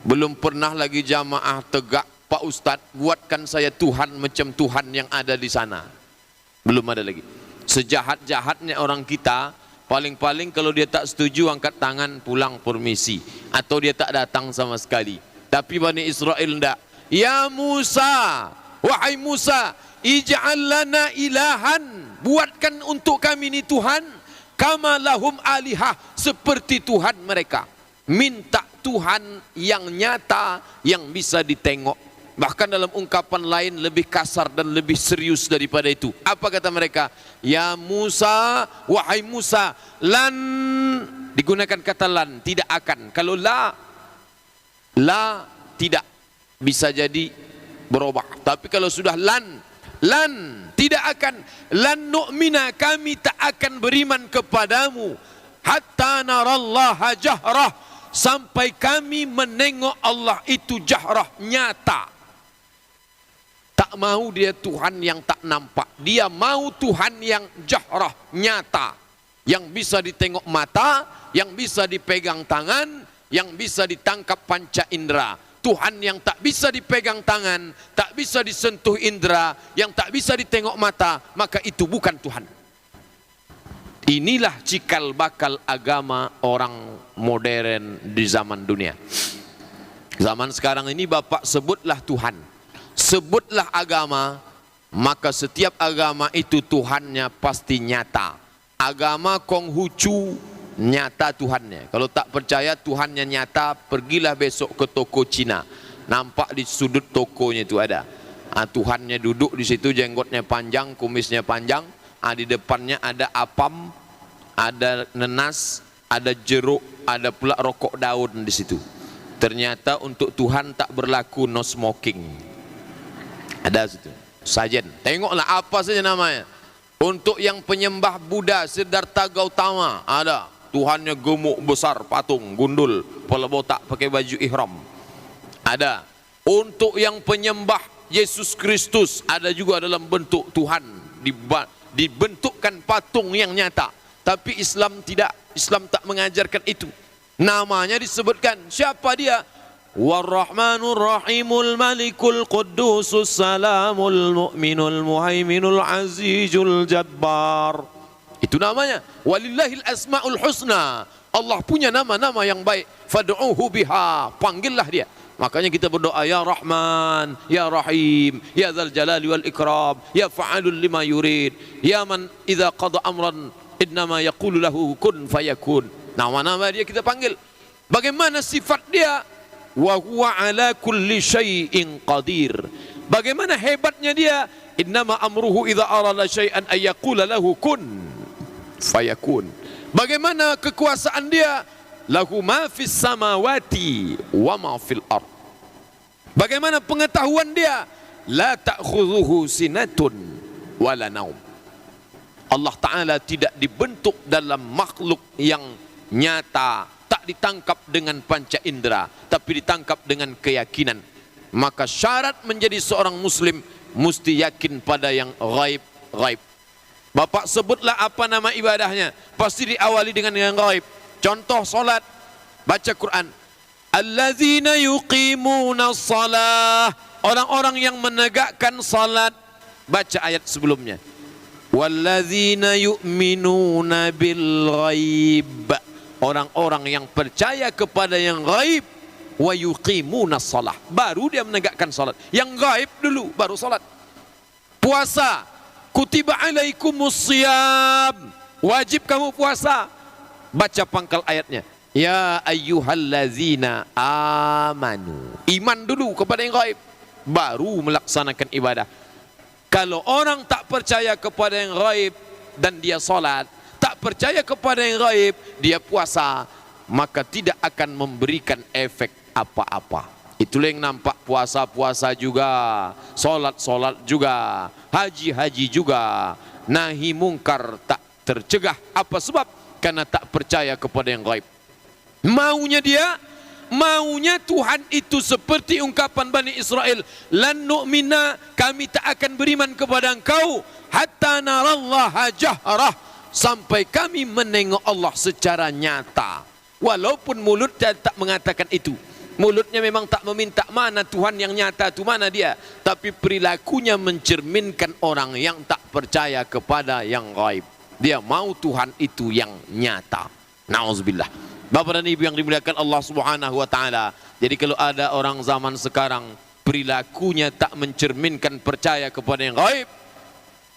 belum pernah lagi jamaah tegak, Pak Ustadz, buatkan saya Tuhan macam Tuhan yang ada di sana. Belum ada lagi. Sejahat-jahatnya orang kita, paling-paling kalau dia tak setuju, angkat tangan, pulang permisi. Atau dia tak datang sama sekali. Tapi Bani Israel tidak. Ya Musa, wahai Musa, ij'al lana ilahan, buatkan untuk kami ini Tuhan, kama lahum alihah, seperti Tuhan mereka. Minta Tuhan yang nyata, yang bisa ditengok. Bahkan dalam ungkapan lain lebih kasar dan lebih serius daripada itu. Apa kata mereka? Ya Musa, wahai Musa, lan, digunakan kata lan, tidak akan. Kalau la tidak, bisa jadi berubah. Tapi kalau sudah lan, tidak akan. Lan nu'mina, kami tak akan beriman kepadamu hatta narallaha jahrah, sampai kami menengok Allah itu jahrah, nyata. Tak mau dia Tuhan yang tak nampak. Dia mau Tuhan yang jahrah, nyata. Yang bisa ditengok mata, yang bisa dipegang tangan, yang bisa ditangkap panca indera. Tuhan yang tak bisa dipegang tangan, tak bisa disentuh indera, yang tak bisa ditengok mata, maka itu bukan Tuhan. Inilah cikal bakal agama orang modern di zaman dunia. Zaman sekarang ini Bapak sebutlah Tuhan, sebutlah agama, maka setiap agama itu Tuhannya pasti nyata. Agama Konghucu nyata Tuhannya. Kalau tak percaya Tuhannya nyata, pergilah besok ke toko Cina. Nampak di sudut tokonya itu ada. Tuhannya duduk di situ, jenggotnya panjang, kumisnya panjang. Di depannya ada apam, ada nenas, ada jeruk, ada pula rokok daun di situ. Ternyata untuk Tuhan tak berlaku no smoking. Ada situ. Sajen. Tengoklah apa saja namanya. Untuk yang penyembah Buddha Siddhartha Gautama ada. Tuhannya gemuk besar, patung, gundul, kepala botak, pakai baju ihram. Ada. Untuk yang penyembah Yesus Kristus ada juga dalam bentuk Tuhan, dibentukkan patung yang nyata. Tapi Islam tidak. Islam tak mengajarkan itu. Namanya disebutkan. Siapa dia? War-Rahmanur Rahimul Malikul Quddusus Salamul Mu'minul Muhaiminul Azizul Jabbar. Itu namanya. Walillahil asma'ul husna. Allah punya nama-nama yang baik. Fad'uhu biha. Panggillah dia. Makanya kita berdoa, Ya Rahman, Ya Rahim, Ya Dzal Jalali wal Ikram, Ya Fa'alul lima yurid, Ya man idza qada amran innama yaqulu lahu kun fayakun. Nama-nama dia kita panggil. Bagaimana sifat dia? Wa huwa ala kulli syai'in qadir. Bagaimana hebatnya dia? Innama amruhu idza arada syai'an ay yaqula lahu kun fayakun. Bagaimana kekuasaan dia? Lahu ma fis samawati wa ma fil ard. Bagaimana pengetahuan dia? La ta'khudhuhu sinatun wala naum. Allah Ta'ala tidak dibentuk dalam makhluk yang nyata, tak ditangkap dengan panca indera, tapi ditangkap dengan keyakinan. Maka syarat menjadi seorang muslim mesti yakin pada yang ghaib. Bapak sebutlah apa nama ibadahnya, pasti diawali dengan yang ghaib. Contoh solat, baca Quran. Allazina yuqimuna shalah, orang-orang yang menegakkan salat. Baca ayat sebelumnya. Wallazina yu'minuna bil ghaib, orang-orang yang percaya kepada yang ghaib. Wa yuqimuna shalah, baru dia menegakkan salat. Yang ghaib dulu baru salat. Puasa, kutiba alaikumus shiyam, wajib kamu puasa. Baca pangkal ayatnya. Ya ayyuhallazina amanu. Iman dulu kepada yang gaib, baru melaksanakan ibadah. Kalau orang tak percaya kepada yang gaib dan dia salat, tak percaya kepada yang gaib, dia puasa, maka tidak akan memberikan efek apa-apa. Itulah yang nampak puasa-puasa juga, solat-solat juga, haji-haji juga, nahi mungkar tak tercegah. Apa sebab? Karena tak percaya kepada yang gaib. Maunya dia, maunya Tuhan itu seperti ungkapan Bani Israel, lan nu'mina, kami tak akan beriman kepada engkau hatta narallaha jahrah, sampai kami menengok Allah secara nyata. Walaupun mulutnya tak mengatakan itu, mulutnya memang tak meminta mana Tuhan yang nyata itu, mana dia, tapi perilakunya mencerminkan orang yang tak percaya kepada yang gaib. Dia mau Tuhan itu yang nyata. Nauzubillah. Bapak dan Ibu yang dimuliakan Allah Subhanahu wa taala. Jadi kalau ada orang zaman sekarang perilakunya tak mencerminkan percaya kepada yang gaib,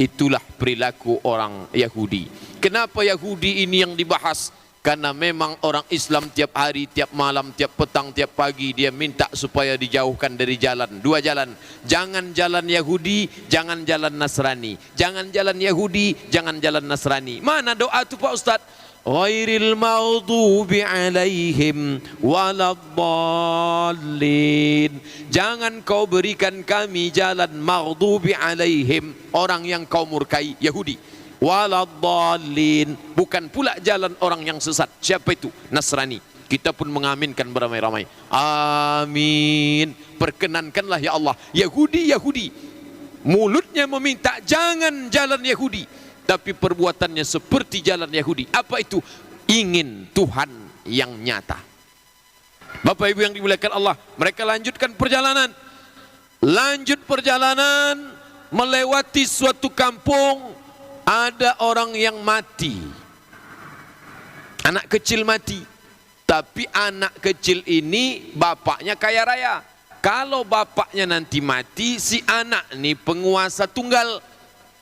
itulah perilaku orang Yahudi. Kenapa Yahudi ini yang dibahas? Karena memang orang Islam tiap hari, tiap malam, tiap petang, tiap pagi dia minta supaya dijauhkan dari jalan. Dua jalan. Jangan jalan Yahudi, jangan jalan Nasrani. Jangan jalan Yahudi, jangan jalan Nasrani. Mana doa itu Pak Ustaz? Ghairil maghdubi alaihim waladdallin. Jangan kau berikan kami jalan maghdubi alaihim, orang yang kau murkai, Yahudi. Waladdallin, bukan pula jalan orang yang sesat. Siapa itu? Nasrani. Kita pun mengaminkan beramai-ramai. Amin. Perkenankanlah ya Allah. Yahudi, Yahudi, mulutnya meminta jangan jalan Yahudi, tapi perbuatannya seperti jalan Yahudi. Apa itu? Ingin Tuhan yang nyata. Bapak Ibu yang dimuliakan Allah, mereka lanjutkan perjalanan. Lanjut perjalanan, melewati suatu kampung, ada orang yang mati. Anak kecil mati. Tapi anak kecil ini bapaknya kaya raya. Kalau bapaknya nanti mati, si anak ini penguasa tunggal.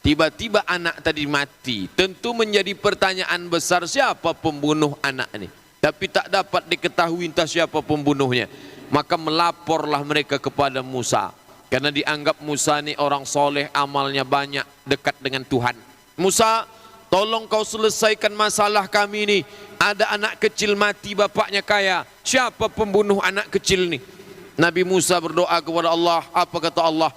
Tiba-tiba anak tadi mati. Tentu menjadi pertanyaan besar, siapa pembunuh anak ini? Tapi tak dapat diketahui entah siapa pembunuhnya. Maka melaporlah mereka kepada Musa. Karena dianggap Musa ini orang soleh, amalnya banyak, dekat dengan Tuhan. Musa, tolong kau selesaikan masalah kami ini. Ada anak kecil mati, bapaknya kaya. Siapa pembunuh anak kecil ini? Nabi Musa berdoa kepada Allah. Apa kata Allah?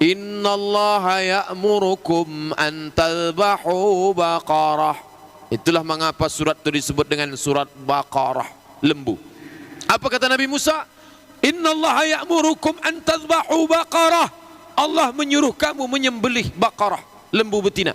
Innallaha ya'murukum an tadhbahu baqarah. Itulah mengapa surat itu disebut dengan surat Baqarah, lembu. Apa kata Nabi Musa? Innallaha ya'murukum an tadhbahu baqarah. Allah menyuruh kamu menyembelih baqarah, lembu betina.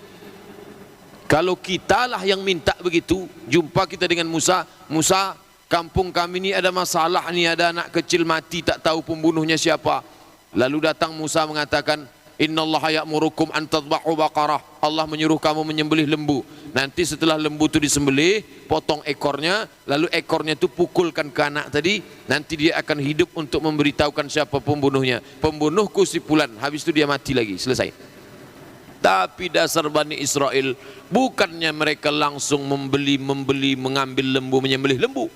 Kalau kitalah yang minta begitu, jumpa kita dengan Musa, Musa, kampung kami ini ada masalah nih, ada anak kecil mati, tak tahu pembunuhnya siapa. Lalu datang Musa mengatakan, innallaha ya'murukum an tadhbahu baqarah. Allah menyuruh kamu menyembelih lembu. Nanti setelah lembu itu disembelih, potong ekornya, lalu ekornya itu pukulkan ke anak tadi, nanti dia akan hidup untuk memberitahukan siapa pembunuhnya. Pembunuhku si fulan. Habis itu dia mati lagi, selesai. Tapi dasar Bani Israel, bukannya mereka langsung membeli, mengambil lembu, menyembelih lembu.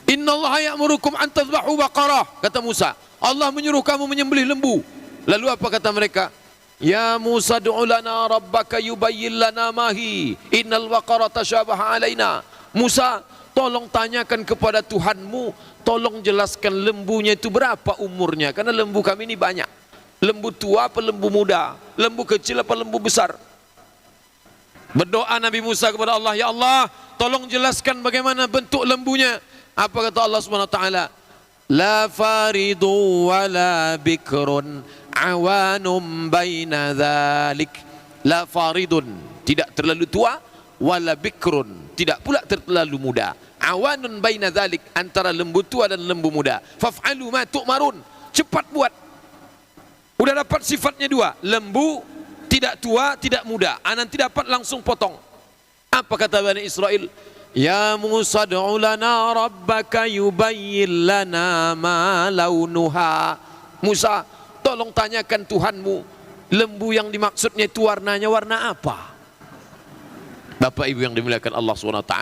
Innallaha ya'murukum an tadhbahu baqarah, kata Musa. Allah menyuruh kamu menyembelih lembu. Lalu apa kata mereka? Ya Musa du'u lana rabbaka yubayyin lana mahi innal baqara tashabaha alaina. Musa, tolong tanyakan kepada Tuhanmu, tolong jelaskan lembunya itu berapa umurnya, karena lembu kami ini banyak. Lembu tua apa lembu muda? Lembu kecil apa lembu besar? Berdoa Nabi Musa kepada Allah, ya Allah, tolong jelaskan bagaimana bentuk lembunya. Apa kata Allah Subhanahu wa taala? La faridu wala bikrun awanum baina dhalik. La faridun, tidak terlalu tua, wala bikrun, tidak pula terlalu muda. Awanun baina dhalik, antara lembu tua dan lembu muda. Faf'alu ma tu'marun, cepat buat. Udah dapat sifatnya dua, lembu tidak tua, tidak muda. Nanti dapat langsung potong. Apa kata Bani Israel? Ya Musa du'u lana rabbaka yubayyin lana ma launuha. Musa, tolong tanyakan Tuhanmu, lembu yang dimaksudnya itu warnanya warna apa? Bapak Ibu yang dimuliakan Allah SWT,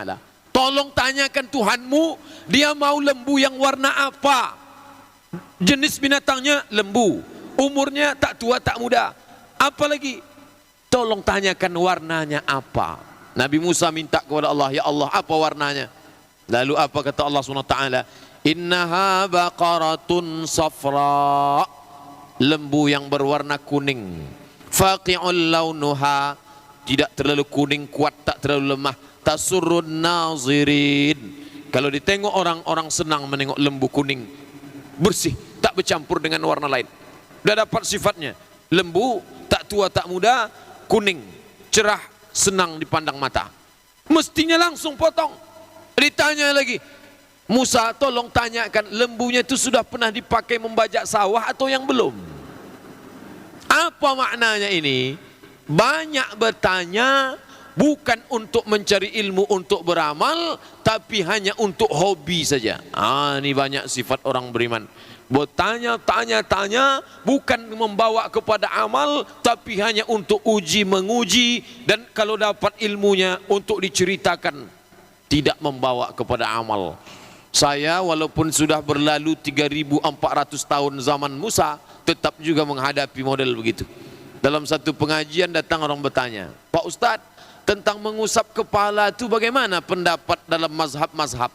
Tolong tanyakan Tuhanmu, dia mau lembu yang warna apa? Jenis binatangnya lembu, umurnya tak tua tak muda. Apalagi? Tolong tanyakan warnanya apa. Nabi Musa minta kepada Allah, ya Allah, apa warnanya? Lalu apa kata Allah SWT? Innaha baqaratun safra, lembu yang berwarna kuning. Faqi'ul launuha, tidak terlalu kuning kuat, tak terlalu lemah. Tasurrun nazirin, kalau ditengok orang-orang senang menengok lembu kuning, bersih, tak bercampur dengan warna lain. Sudah dapat sifatnya, lembu tak tua tak muda, kuning, cerah, senang dipandang mata. Mestinya langsung potong. Ditanya lagi, Musa tolong tanyakan, lembunya itu sudah pernah dipakai membajak sawah atau yang belum? Apa maknanya ini? Banyak bertanya bukan untuk mencari ilmu untuk beramal, tapi hanya untuk hobi saja. Ini banyak sifat orang beriman. Bertanya-tanya bukan membawa kepada amal, tapi hanya untuk uji menguji, dan kalau dapat ilmunya untuk diceritakan, tidak membawa kepada amal. Saya walaupun sudah berlalu 3.400 tahun zaman Musa, tetap juga menghadapi model begitu. Dalam satu pengajian datang orang bertanya, Pak Ustadz, tentang mengusap kepala itu bagaimana pendapat dalam mazhab-mazhab?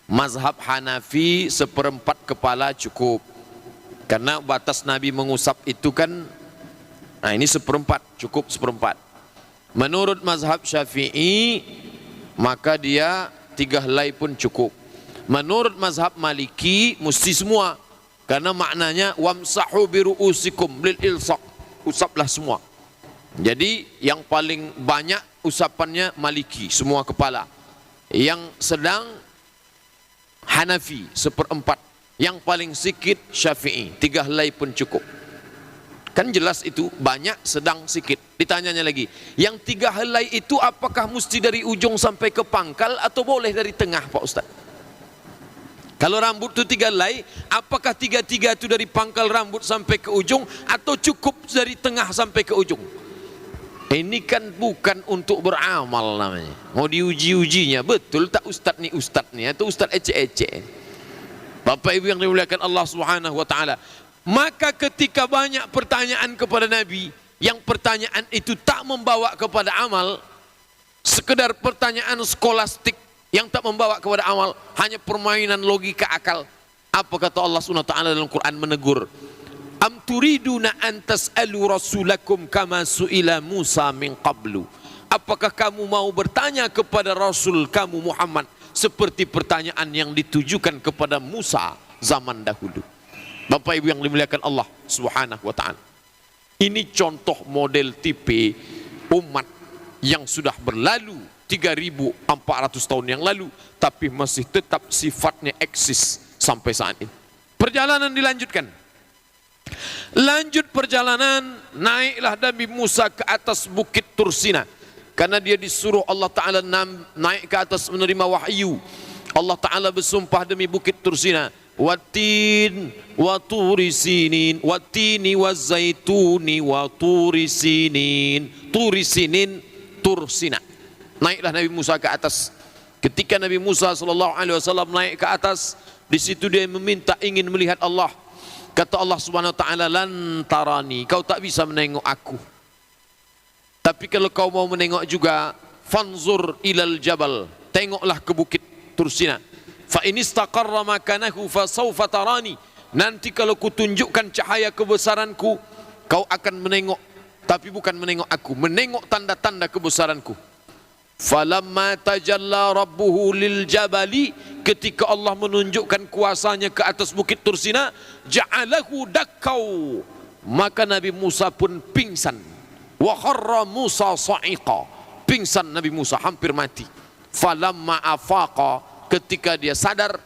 Mazhab Hanafi 1/4 kepala cukup, karena batas Nabi mengusap itu kan, ini 1/4, cukup 1/4. Menurut mazhab Syafi'i maka dia 3 helai pun cukup. Menurut mazhab Maliki mesti semua, karena maknanya wamsahu biru'usikum lil ilsaq, usaplah semua. Jadi yang paling banyak usapannya Maliki, semua kepala. Yang sedang Hanafi 1/4, yang paling sikit Syafi'i, 3 helai pun cukup. Kan jelas itu banyak, sedang, sikit. Ditanyanya lagi, yang 3 helai itu apakah mesti dari ujung sampai ke pangkal atau boleh dari tengah Pak Ustaz? Kalau rambut itu 3 helai, apakah 3-3 itu dari pangkal rambut sampai ke ujung atau cukup dari tengah sampai ke ujung? Ini kan bukan untuk beramal namanya. Mau diuji-ujinya, betul tak ustaz nih atau ustaz ecek-ecek. Bapak Ibu yang dimuliakan Allah Subhanahu wa taala. Maka ketika banyak pertanyaan kepada Nabi, yang pertanyaan itu tak membawa kepada amal, sekedar pertanyaan skolastik yang tak membawa kepada amal, hanya permainan logika akal. Apa kata Allah Subhanahu wa taala dalam Quran menegur? Am turiduna an tas'alu rasulakum kama su'ila Musa min qablu. Apakah kamu mau bertanya kepada Rasul kamu Muhammad seperti pertanyaan yang ditujukan kepada Musa zaman dahulu? Bapak Ibu yang dimuliakan Allah Subhanahu wa taala. Ini contoh model tipe umat yang sudah berlalu 3.400 tahun yang lalu, tapi masih tetap sifatnya eksis sampai saat ini. Perjalanan dilanjutkan. Lanjut perjalanan, naiklah Nabi Musa ke atas bukit Tursina, karena dia disuruh Allah Ta'ala naik ke atas menerima wahyu. Allah Ta'ala bersumpah demi bukit Tursina, watin wa turi sinin, watini wa zaituni wa turi sinin. Turi sinin, Tursina. Naiklah Nabi Musa ke atas. Ketika Nabi Musa SAW naik ke atas, di situ dia meminta ingin melihat Allah. Kata Allah Subhanahu wa taala, lan tarani, kau tak bisa menengok aku. Tapi kalau kau mau menengok juga, fanzur ilal jabal, tengoklah ke bukit Tursina. Fa in istaqarra makanahu fa sawfa tarani. Nanti kalau kutunjukkan cahaya kebesaranku, kau akan menengok, tapi bukan menengok aku, menengok tanda-tanda kebesaranku. Falamma tajalla rabbuhu lil jabali, ketika Allah menunjukkan kuasanya ke atas bukit Tursina, ja'alahu dakkau, maka Nabi Musa pun pingsan. Wa kharra Musa sa'iqa, pingsan Nabi Musa, hampir mati. Falamma afaqa, ketika dia sadar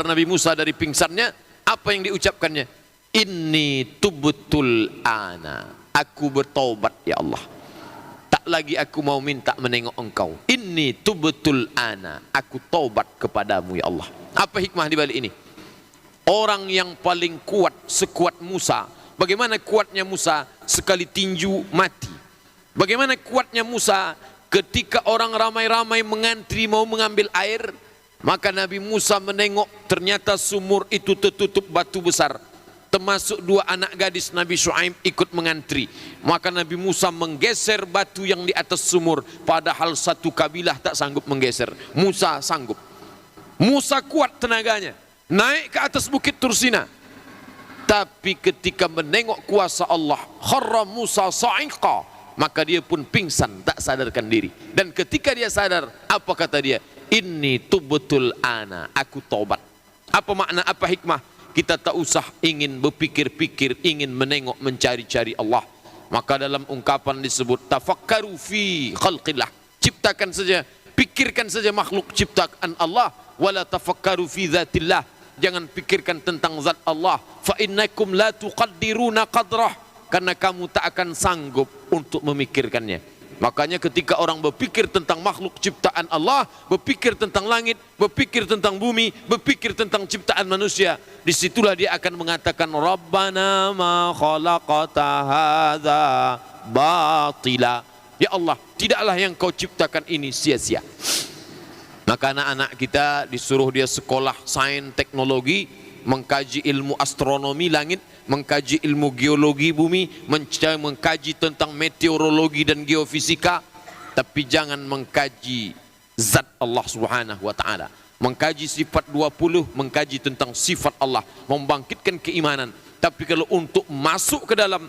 Nabi Musa dari pingsannya, apa yang diucapkannya? Inni tubtul ana, aku bertaubat ya Allah, tak lagi aku mau minta menengok engkau. Inni tubtul ana, aku taubat kepadamu ya Allah. Apa hikmah di balik ini? Orang yang paling kuat sekuat Musa, bagaimana kuatnya Musa? Sekali tinju mati. Bagaimana kuatnya Musa? ketika orang ramai-ramai mengantri mau mengambil air, maka Nabi Musa menengok, ternyata sumur itu tertutup batu besar. Termasuk 2 anak gadis Nabi Syuaib ikut mengantri. Maka Nabi Musa menggeser batu yang di atas sumur, padahal satu kabilah tak sanggup menggeser. Musa sanggup. Musa kuat tenaganya, naik ke atas bukit Tursina. Tapi ketika menengok kuasa Allah, kharra Musa sa'iqa, maka dia pun pingsan, tak sadarkan diri. Dan ketika dia sadar, apa kata dia? Inni tubtul ana, aku taubat. Apa makna, apa hikmah? Kita tak usah ingin berpikir-pikir, ingin menengok, mencari-cari Allah. Maka dalam ungkapan disebut tafakkaru fi khalqillah, ciptakan saja, pikirkan saja makhluk ciptaan Allah, wala tafakkaru fi dzatillah, jangan pikirkan tentang zat Allah. Fa innakum la tuqaddiruna qadrah, karena kamu tak akan sanggup untuk memikirkannya. Makanya ketika orang berpikir tentang makhluk ciptaan Allah, berpikir tentang langit, berpikir tentang bumi, berpikir tentang ciptaan manusia, disitulah dia akan mengatakan Rabbana ma khalaqata hadza batila. Ya Allah, tidaklah yang kau ciptakan ini sia-sia. Maka anak-anak kita disuruh dia sekolah sains teknologi, mengkaji ilmu astronomi langit, mengkaji ilmu geologi bumi, mengkaji tentang meteorologi dan geofisika, tapi jangan mengkaji zat Allah Subhanahu wa taala. Mengkaji sifat 20, mengkaji tentang sifat Allah, membangkitkan keimanan. Tapi kalau untuk masuk ke dalam,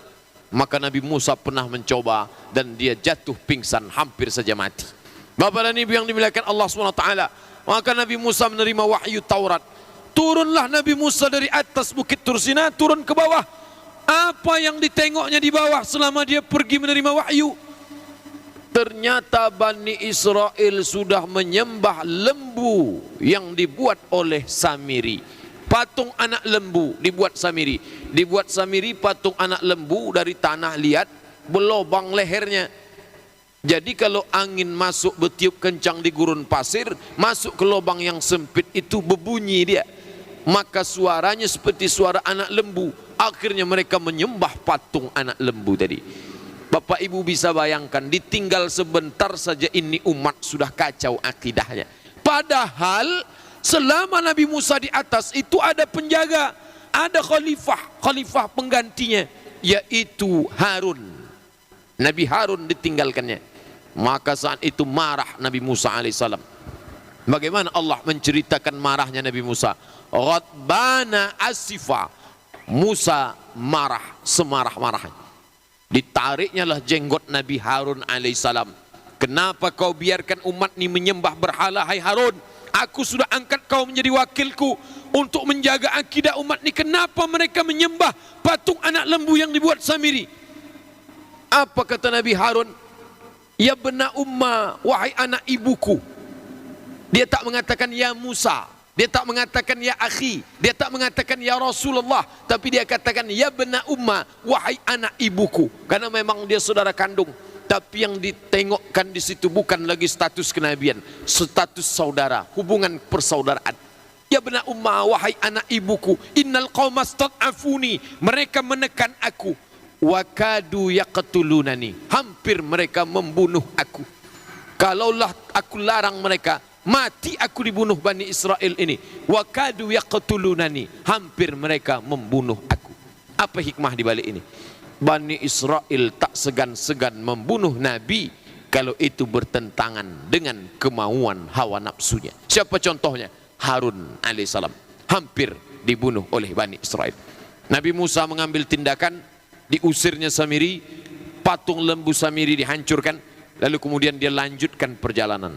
maka Nabi Musa pernah mencoba dan dia jatuh pingsan, hampir saja mati. Bapak dan Ibu yang dimuliakan Allah Subhanahu wa taala, maka Nabi Musa menerima wahyu Taurat. Turunlah Nabi Musa dari atas bukit Tursina, turun ke bawah. Apa yang ditengoknya di bawah selama dia pergi menerima wahyu? Ternyata Bani Israel sudah menyembah lembu yang dibuat oleh Samiri. Patung anak lembu dibuat Samiri. Dibuat Samiri patung anak lembu dari tanah liat, berlobang lehernya. Jadi kalau angin masuk bertiup kencang di gurun pasir, masuk ke lubang yang sempit itu berbunyi dia. Maka suaranya seperti suara anak lembu. Akhirnya mereka menyembah patung anak lembu tadi. Bapak Ibu bisa bayangkan, ditinggal sebentar saja ini umat sudah kacau akidahnya. Padahal selama Nabi Musa di atas itu ada penjaga, ada khalifah penggantinya, yaitu Harun. Nabi Harun ditinggalkannya. Maka saat itu marah Nabi Musa alaihissalam. Bagaimana Allah menceritakan marahnya Nabi Musa? Ghadbana asifa, Musa marah semarah-marahnya. Ditariknya lah jenggot Nabi Harun alaihissalam. Kenapa kau biarkan umat ini menyembah berhala, hai Harun? Aku sudah angkat kau menjadi wakilku untuk menjaga akidah umat ini. Kenapa mereka menyembah patung anak lembu yang dibuat Samiri? Apa kata Nabi Harun? Ya bena umma, wahai anak ibuku. Dia tak mengatakan ya Musa, dia tak mengatakan ya akhi, dia tak mengatakan ya Rasulullah, tapi dia katakan ya bena umma, wahai anak ibuku, karena memang dia saudara kandung. Tapi yang ditengokkan di situ bukan lagi status kenabian, status saudara, hubungan persaudaraan. Ya bena umma, wahai anak ibuku, innal qauma stad'afuni, mereka menekan aku, wakadu yaqtulunani, hampir mereka membunuh aku. Kalaulah aku larang mereka, mati aku dibunuh Bani Israel ini. Wakadu yaqtulunani, hampir mereka membunuh aku. Apa hikmah di balik ini? Bani Israel tak segan-segan membunuh Nabi kalau itu bertentangan dengan kemauan hawa nafsunya. Siapa contohnya? Harun alaihissalam hampir dibunuh oleh Bani Israel. Nabi Musa mengambil tindakan, diusirnya Samiri, patung lembu Samiri dihancurkan, lalu kemudian dia lanjutkan perjalanan.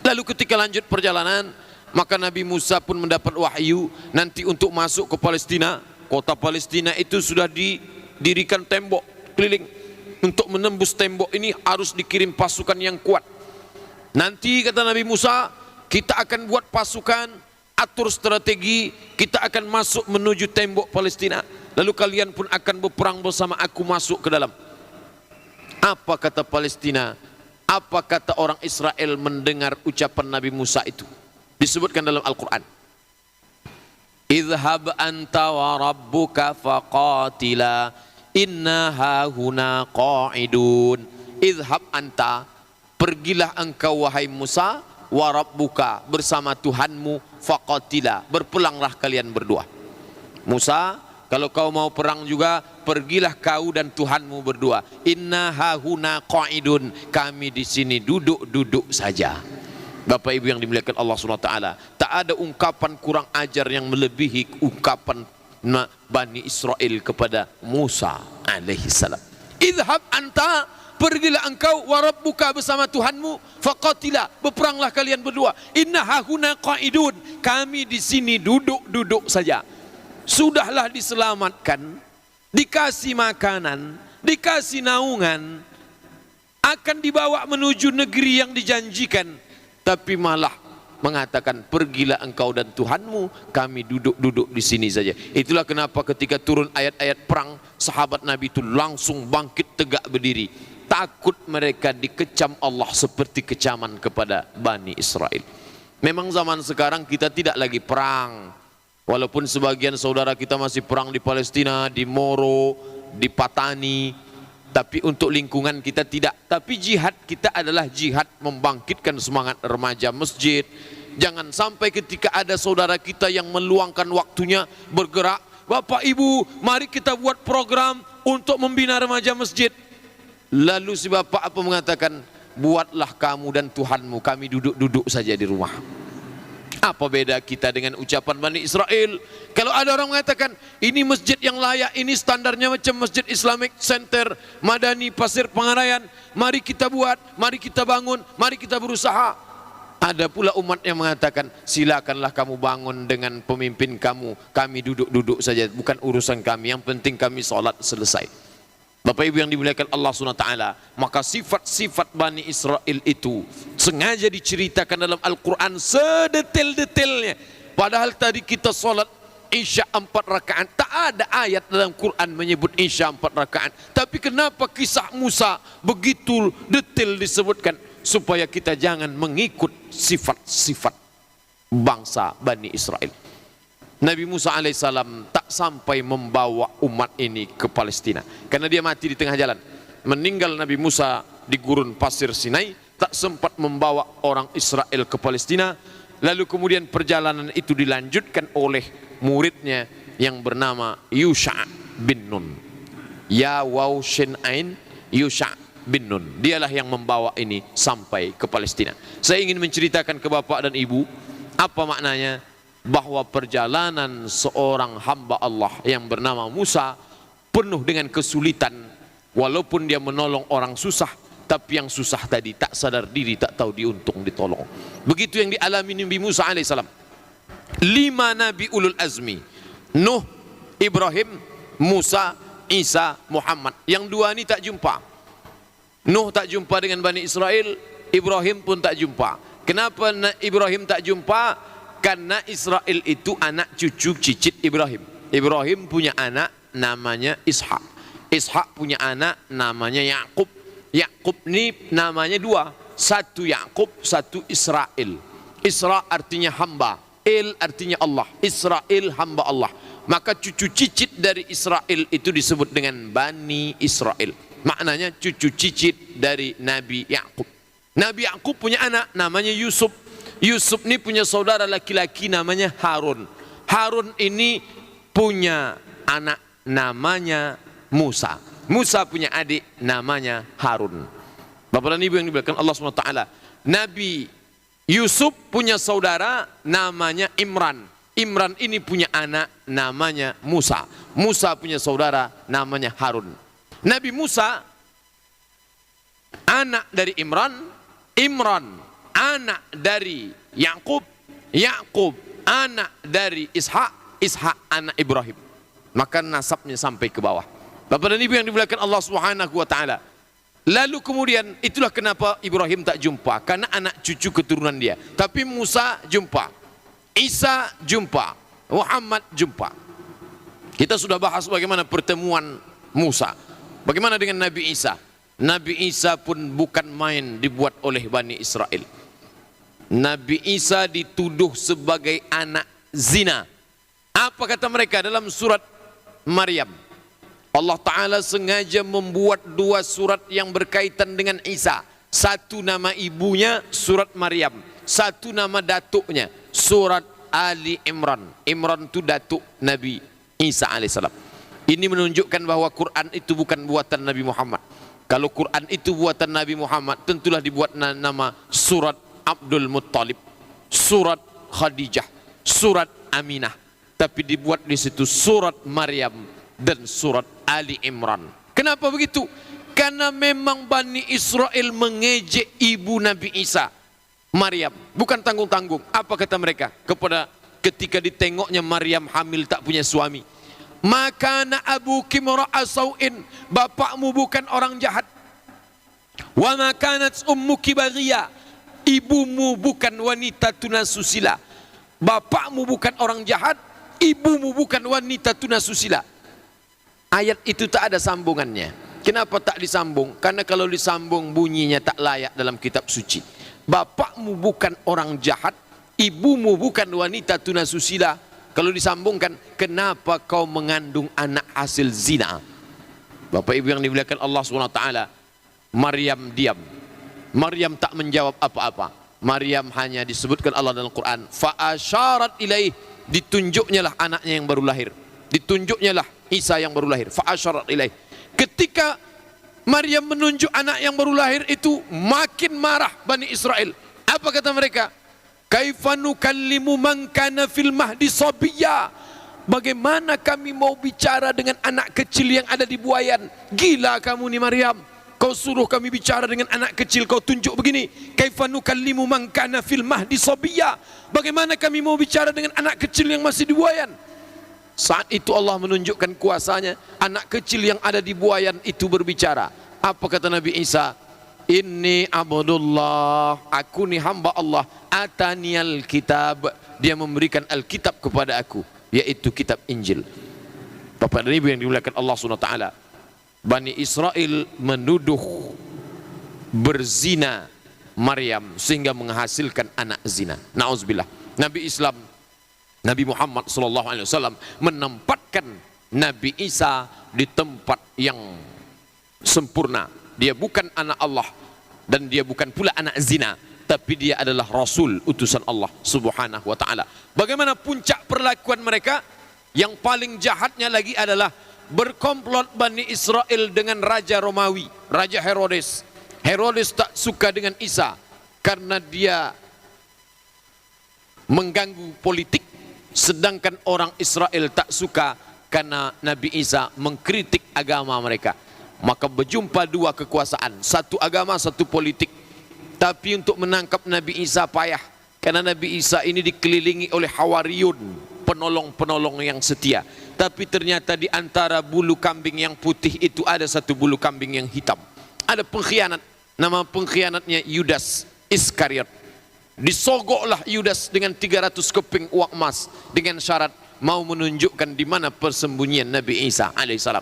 Lalu ketika lanjut perjalanan, maka Nabi Musa pun mendapat wahyu nanti untuk masuk ke Palestina. Kota Palestina itu sudah didirikan tembok keliling. Untuk menembus tembok ini harus dikirim pasukan yang kuat. Nanti kata Nabi Musa, kita akan buat pasukan, atur strategi, kita akan masuk menuju tembok Palestina. Lalu kalian pun akan berperang bersama aku masuk ke dalam. Apa kata Palestina? Apa kata orang Israel mendengar ucapan Nabi Musa itu? Disebutkan dalam Al-Quran. Idhhab anta wa rabbuka faqatila inna hahuna qa'idun. Idhhab anta, pergilah engkau wahai Musa, wa rabbuka, bersama Tuhanmu, faqatila, berperanglah kalian berdua. Musa, kalau kau mau perang juga, pergilah kau dan Tuhanmu berdua. Inna hahuna qa'idun, kami di sini duduk-duduk saja. Bapak Ibu yang dimuliakan Allah SWT, tak ada ungkapan kurang ajar yang melebihi ungkapan Bani Israel kepada Musa alaihissalam. Idhab anta, pergilah engkau, wa rabbuka, bersama Tuhanmu, faqatila, berperanglah kalian berdua. Inna hahuna qa'idun, kami di sini duduk-duduk saja. Sudahlah diselamatkan, dikasih makanan, dikasih naungan, akan dibawa menuju negeri yang dijanjikan, tapi malah mengatakan pergilah engkau dan Tuhanmu, kami duduk-duduk di sini saja. Itulah kenapa ketika turun ayat-ayat perang, sahabat Nabi itu langsung bangkit tegak berdiri. Takut mereka dikecam Allah seperti kecaman kepada Bani Israel. Memang zaman sekarang kita tidak lagi perang. Walaupun sebagian saudara kita masih perang di Palestina, di Moro, di Patani, tapi untuk lingkungan kita tidak. Tapi jihad kita adalah jihad membangkitkan semangat remaja masjid. Jangan sampai ketika ada saudara kita yang meluangkan waktunya bergerak, Bapak Ibu, mari kita buat program untuk membina remaja masjid. Lalu si bapak apa mengatakan, buatlah kamu dan Tuhanmu, kami duduk-duduk saja di rumah. Apa beda kita dengan ucapan Bani Israel? Kalau ada orang mengatakan ini masjid yang layak, ini standarnya macam Masjid Islamic Center Madani Pasir Pengarayan, mari kita buat, mari kita bangun, mari kita berusaha. Ada pula umat yang mengatakan silakanlah kamu bangun dengan pemimpin kamu, kami duduk-duduk saja, bukan urusan kami, yang penting kami sholat selesai. Bapak Ibu yang dimuliakan Allah SWT, maka sifat-sifat Bani Israel itu sengaja diceritakan dalam Al-Quran sedetail-detailnya. Padahal tadi kita sholat Isya 4 rakaat, tak ada ayat dalam Quran menyebut Isya 4 rakaat. Tapi kenapa kisah Musa begitu detail disebutkan? Supaya kita jangan mengikut sifat-sifat bangsa Bani Israel. Nabi Musa alaihissalam tak sampai membawa umat ini ke Palestina, karena dia mati di tengah jalan. Meninggal Nabi Musa di gurun pasir Sinai, tak sempat membawa orang Israel ke Palestina. Lalu kemudian perjalanan itu dilanjutkan oleh muridnya yang bernama Yusha bin Nun. Ya waw shin ain, Yusha bin Nun. Dialah yang membawa ini sampai ke Palestina. Saya ingin menceritakan ke bapak dan ibu apa maknanya bahwa perjalanan seorang hamba Allah yang bernama Musa penuh dengan kesulitan. Walaupun dia menolong orang susah, tapi yang susah tadi tak sadar diri, tak tahu diuntung ditolong. Begitu yang dialami Nabi Musa alaihissalam. 5 nabi ulul azmi, Nuh, Ibrahim, Musa, Isa, Muhammad. Yang 2 ini tak jumpa. Nuh tak jumpa dengan Bani Israel, Ibrahim pun tak jumpa. Kenapa Ibrahim tak jumpa? Karena Israel itu anak cucu cicit Ibrahim. Ibrahim punya anak namanya Ishak. Ishak punya anak namanya Yakub. Yakub ini namanya 2. Satu Yakub, satu Israel. Isra artinya hamba, Il artinya Allah. Israel hamba Allah. Maka cucu cicit dari Israel itu disebut dengan Bani Israel. Maknanya cucu cicit dari Nabi Yakub. Nabi Yakub punya anak namanya Yusuf. Yusuf ini punya saudara laki-laki namanya Harun. Harun ini punya anak namanya Musa. Musa punya adik namanya Harun. Bapak dan Ibu yang dimuliakan Allah SWT, Nabi Yusuf punya saudara namanya Imran. Imran ini punya anak namanya Musa. Musa punya saudara namanya Harun. Nabi Musa anak dari Imran. Imran anak dari Yakub, Yakub anak dari Ishak, Ishak anak Ibrahim. Maka nasabnya sampai ke bawah. Bapak dan Ibu yang dimuliakan Allah Subhanahu wa taala. Lalu kemudian itulah kenapa Ibrahim tak jumpa, karena anak cucu keturunan dia. Tapi Musa jumpa, Isa jumpa, Muhammad jumpa. Kita sudah bahas bagaimana pertemuan Musa. Bagaimana dengan Nabi Isa? Nabi Isa pun bukan main dibuat oleh Bani Israel. Nabi Isa dituduh sebagai anak zina. Apa kata mereka dalam surat Maryam? Allah Ta'ala sengaja membuat 2 surat yang berkaitan dengan Isa. Satu nama ibunya surat Maryam, satu nama datuknya surat Ali Imran. Imran itu datuk Nabi Isa alaihissalam. Ini menunjukkan bahwa Quran itu bukan buatan Nabi Muhammad. Kalau Quran itu buatan Nabi Muhammad, tentulah dibuat nama surat Abdul Muttalib, surat Khadijah, surat Aminah. Tapi dibuat di situ surat Maryam dan surat Ali Imran. Kenapa begitu? Karena memang Bani Israel mengejek ibu Nabi Isa, Maryam. Bukan tanggung-tanggung. Apa kata mereka? Ketika ditengoknya Maryam hamil tak punya suami. Makana abuki mura'a sau'in. Bapakmu bukan orang jahat. Wa makanat ummuki baghiya. Ibumu bukan wanita tunasusila. Bapakmu bukan orang jahat. Ibumu bukan wanita tunasusila. Ayat itu tak ada sambungannya. Kenapa tak disambung? Karena kalau disambung bunyinya tak layak dalam kitab suci. Bapakmu bukan orang jahat, ibumu bukan wanita tunasusila. Kalau disambungkan, kenapa kau mengandung anak hasil zina? Bapak Ibu yang dimuliakan Allah SWT, Maryam diam. Maryam tak menjawab apa-apa. Maryam hanya disebutkan Allah dalam Quran, fa'asyarat ilaih, ditunjuknya lah anaknya yang baru lahir. Ditunjuknya lah Isa yang baru lahir. Fa'asyarat ilaih. Ketika Maryam menunjuk anak yang baru lahir itu, makin marah Bani Israel. Apa kata mereka? Kaifa nukallimu man kana fil mahdi sabiyya. Bagaimana kami mau bicara dengan anak kecil yang ada di buayan? Gila kamu nih Maryam. Kau suruh kami bicara dengan anak kecil, kau tunjuk begini. Kaifa nukallimu man kana fil mahdi sabiyya. Bagaimana kami mau bicara dengan anak kecil yang masih di buayan? Saat itu Allah menunjukkan kuasanya. Anak kecil yang ada di buayan itu berbicara. Apa kata Nabi Isa? Inni abdullah, aku ni hamba Allah. Ataniyal kitab, dia memberikan Alkitab kepada aku, yaitu kitab Injil. Bapak dan Ibu yang dimuliakan Allah SWT, Bani Israel menuduh berzina Maryam sehingga menghasilkan anak zina. Na'udzubillah. Nabi Muhammad SAW menempatkan Nabi Isa di tempat yang sempurna. Dia bukan anak Allah dan dia bukan pula anak zina, tapi dia adalah Rasul utusan Allah Subhanahu wa ta'ala. Bagaimana puncak perlakuan mereka? Yang paling jahatnya lagi adalah berkomplot Bani Israel dengan Raja Romawi, Raja Herodes. Herodes tak suka dengan Isa karena dia mengganggu politik. Sedangkan orang Israel tak suka karena Nabi Isa mengkritik agama mereka. Maka berjumpa dua kekuasaan, satu agama, satu politik. Tapi untuk menangkap Nabi Isa payah, karena Nabi Isa ini dikelilingi oleh Hawariyun, penolong-penolong yang setia. Tapi ternyata di antara bulu kambing yang putih itu ada satu bulu kambing yang hitam. Ada pengkhianat, nama pengkhianatnya Yudas Iskariot. Disogoklah Yudas dengan 300 keping uang emas dengan syarat mau menunjukkan di mana persembunyian Nabi Isa alaihissalam.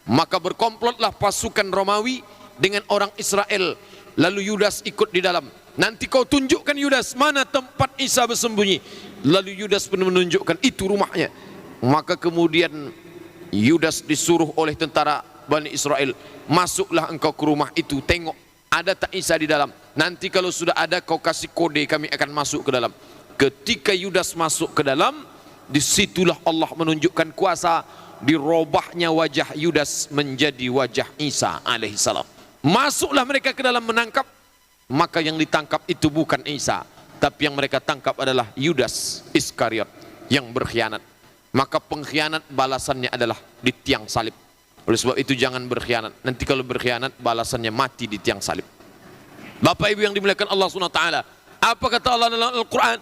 Maka berkomplotlah pasukan Romawi dengan orang Israel. Lalu Yudas ikut di dalam. Nanti kau tunjukkan Yudas mana tempat Isa bersembunyi. Lalu Yudas pun menunjukkan itu rumahnya. Maka kemudian Yudas disuruh oleh tentara Bani Israel, masuklah engkau ke rumah itu, tengok ada tak Isa di dalam. Nanti kalau sudah ada kau kasih kode, kami akan masuk ke dalam. Ketika Yudas masuk ke dalam, disitulah Allah menunjukkan kuasa. Dirobahnya wajah Yudas menjadi wajah Isa alaihissalam. Masuklah mereka ke dalam menangkap. Maka yang ditangkap itu bukan Isa, tapi yang mereka tangkap adalah Yudas Iskariot yang berkhianat. Maka pengkhianat balasannya adalah di tiang salib. Oleh sebab itu jangan berkhianat. Nanti kalau berkhianat balasannya mati di tiang salib. Bapak Ibu yang dimuliakan Allah SWT, apa kata Allah dalam Al-Quran?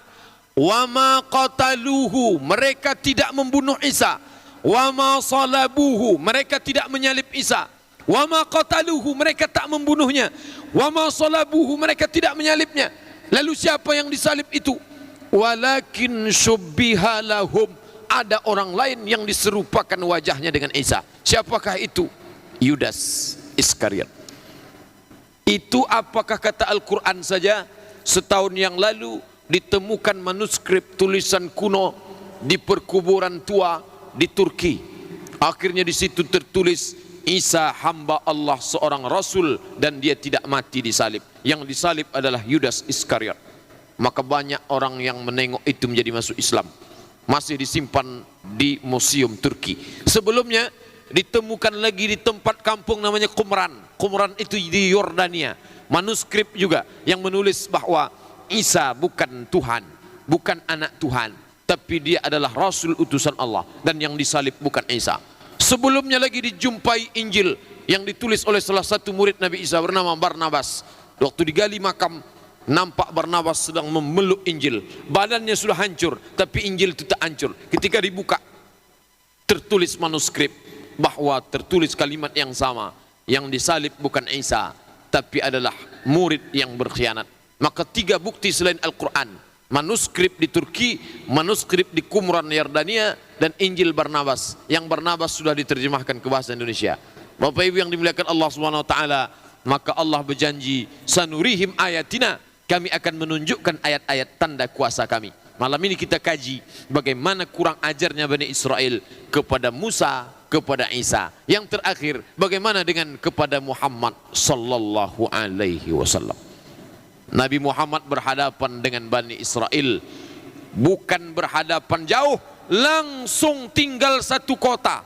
Wa ma qataluhu, mereka tidak membunuh Isa. Wa ma salabuhu, mereka tidak menyalib Isa. Wa ma qataluhu, mereka tak membunuhnya. Wa ma salabuhu, mereka tidak menyalibnya. Lalu siapa yang disalib itu? Walakin syubbiha lahum, ada orang lain yang diserupakan wajahnya dengan Isa. Siapakah itu? Yudas Iskariot. Itu apakah kata Al-Quran saja? Setahun yang lalu ditemukan manuskrip tulisan kuno di perkuburan tua di Turki. Akhirnya di situ tertulis Isa hamba Allah, seorang rasul, dan dia tidak mati disalib. yang disalib adalah Yudas Iskariot. Maka banyak orang yang menengok itu menjadi masuk Islam. Masih disimpan di museum Turki. Sebelumnya ditemukan lagi di tempat kampung namanya Qumran. Qumran itu di Yordania. Manuskrip juga yang menulis bahwa Isa bukan Tuhan, bukan anak Tuhan, tapi dia adalah Rasul utusan Allah, dan yang disalib bukan Isa. Sebelumnya lagi dijumpai Injil yang ditulis oleh salah satu murid Nabi Isa bernama Barnabas. Waktu digali makam, nampak Barnabas sedang memeluk Injil. Badannya sudah hancur, tapi Injil itu tak hancur. Ketika dibuka, tertulis manuskrip bahwa tertulis kalimat yang sama, yang disalib bukan Isa, tapi adalah murid yang berkhianat. Maka 3 bukti selain Al-Quran: manuskrip di Turki, manuskrip di Qumran Yordania, dan Injil Barnabas. Yang Barnabas sudah diterjemahkan ke bahasa Indonesia. Bapak Ibu yang dimuliakan Allah Subhanahu wa taala, maka Allah berjanji, sanurihim ayatina, kami akan menunjukkan ayat-ayat tanda kuasa kami. Malam ini kita kaji bagaimana kurang ajarnya Bani Israel kepada Musa, kepada Isa. Yang terakhir, bagaimana dengan kepada Muhammad sallallahu alaihi wasallam. Nabi Muhammad berhadapan dengan Bani Israel, bukan berhadapan jauh, langsung tinggal satu kota.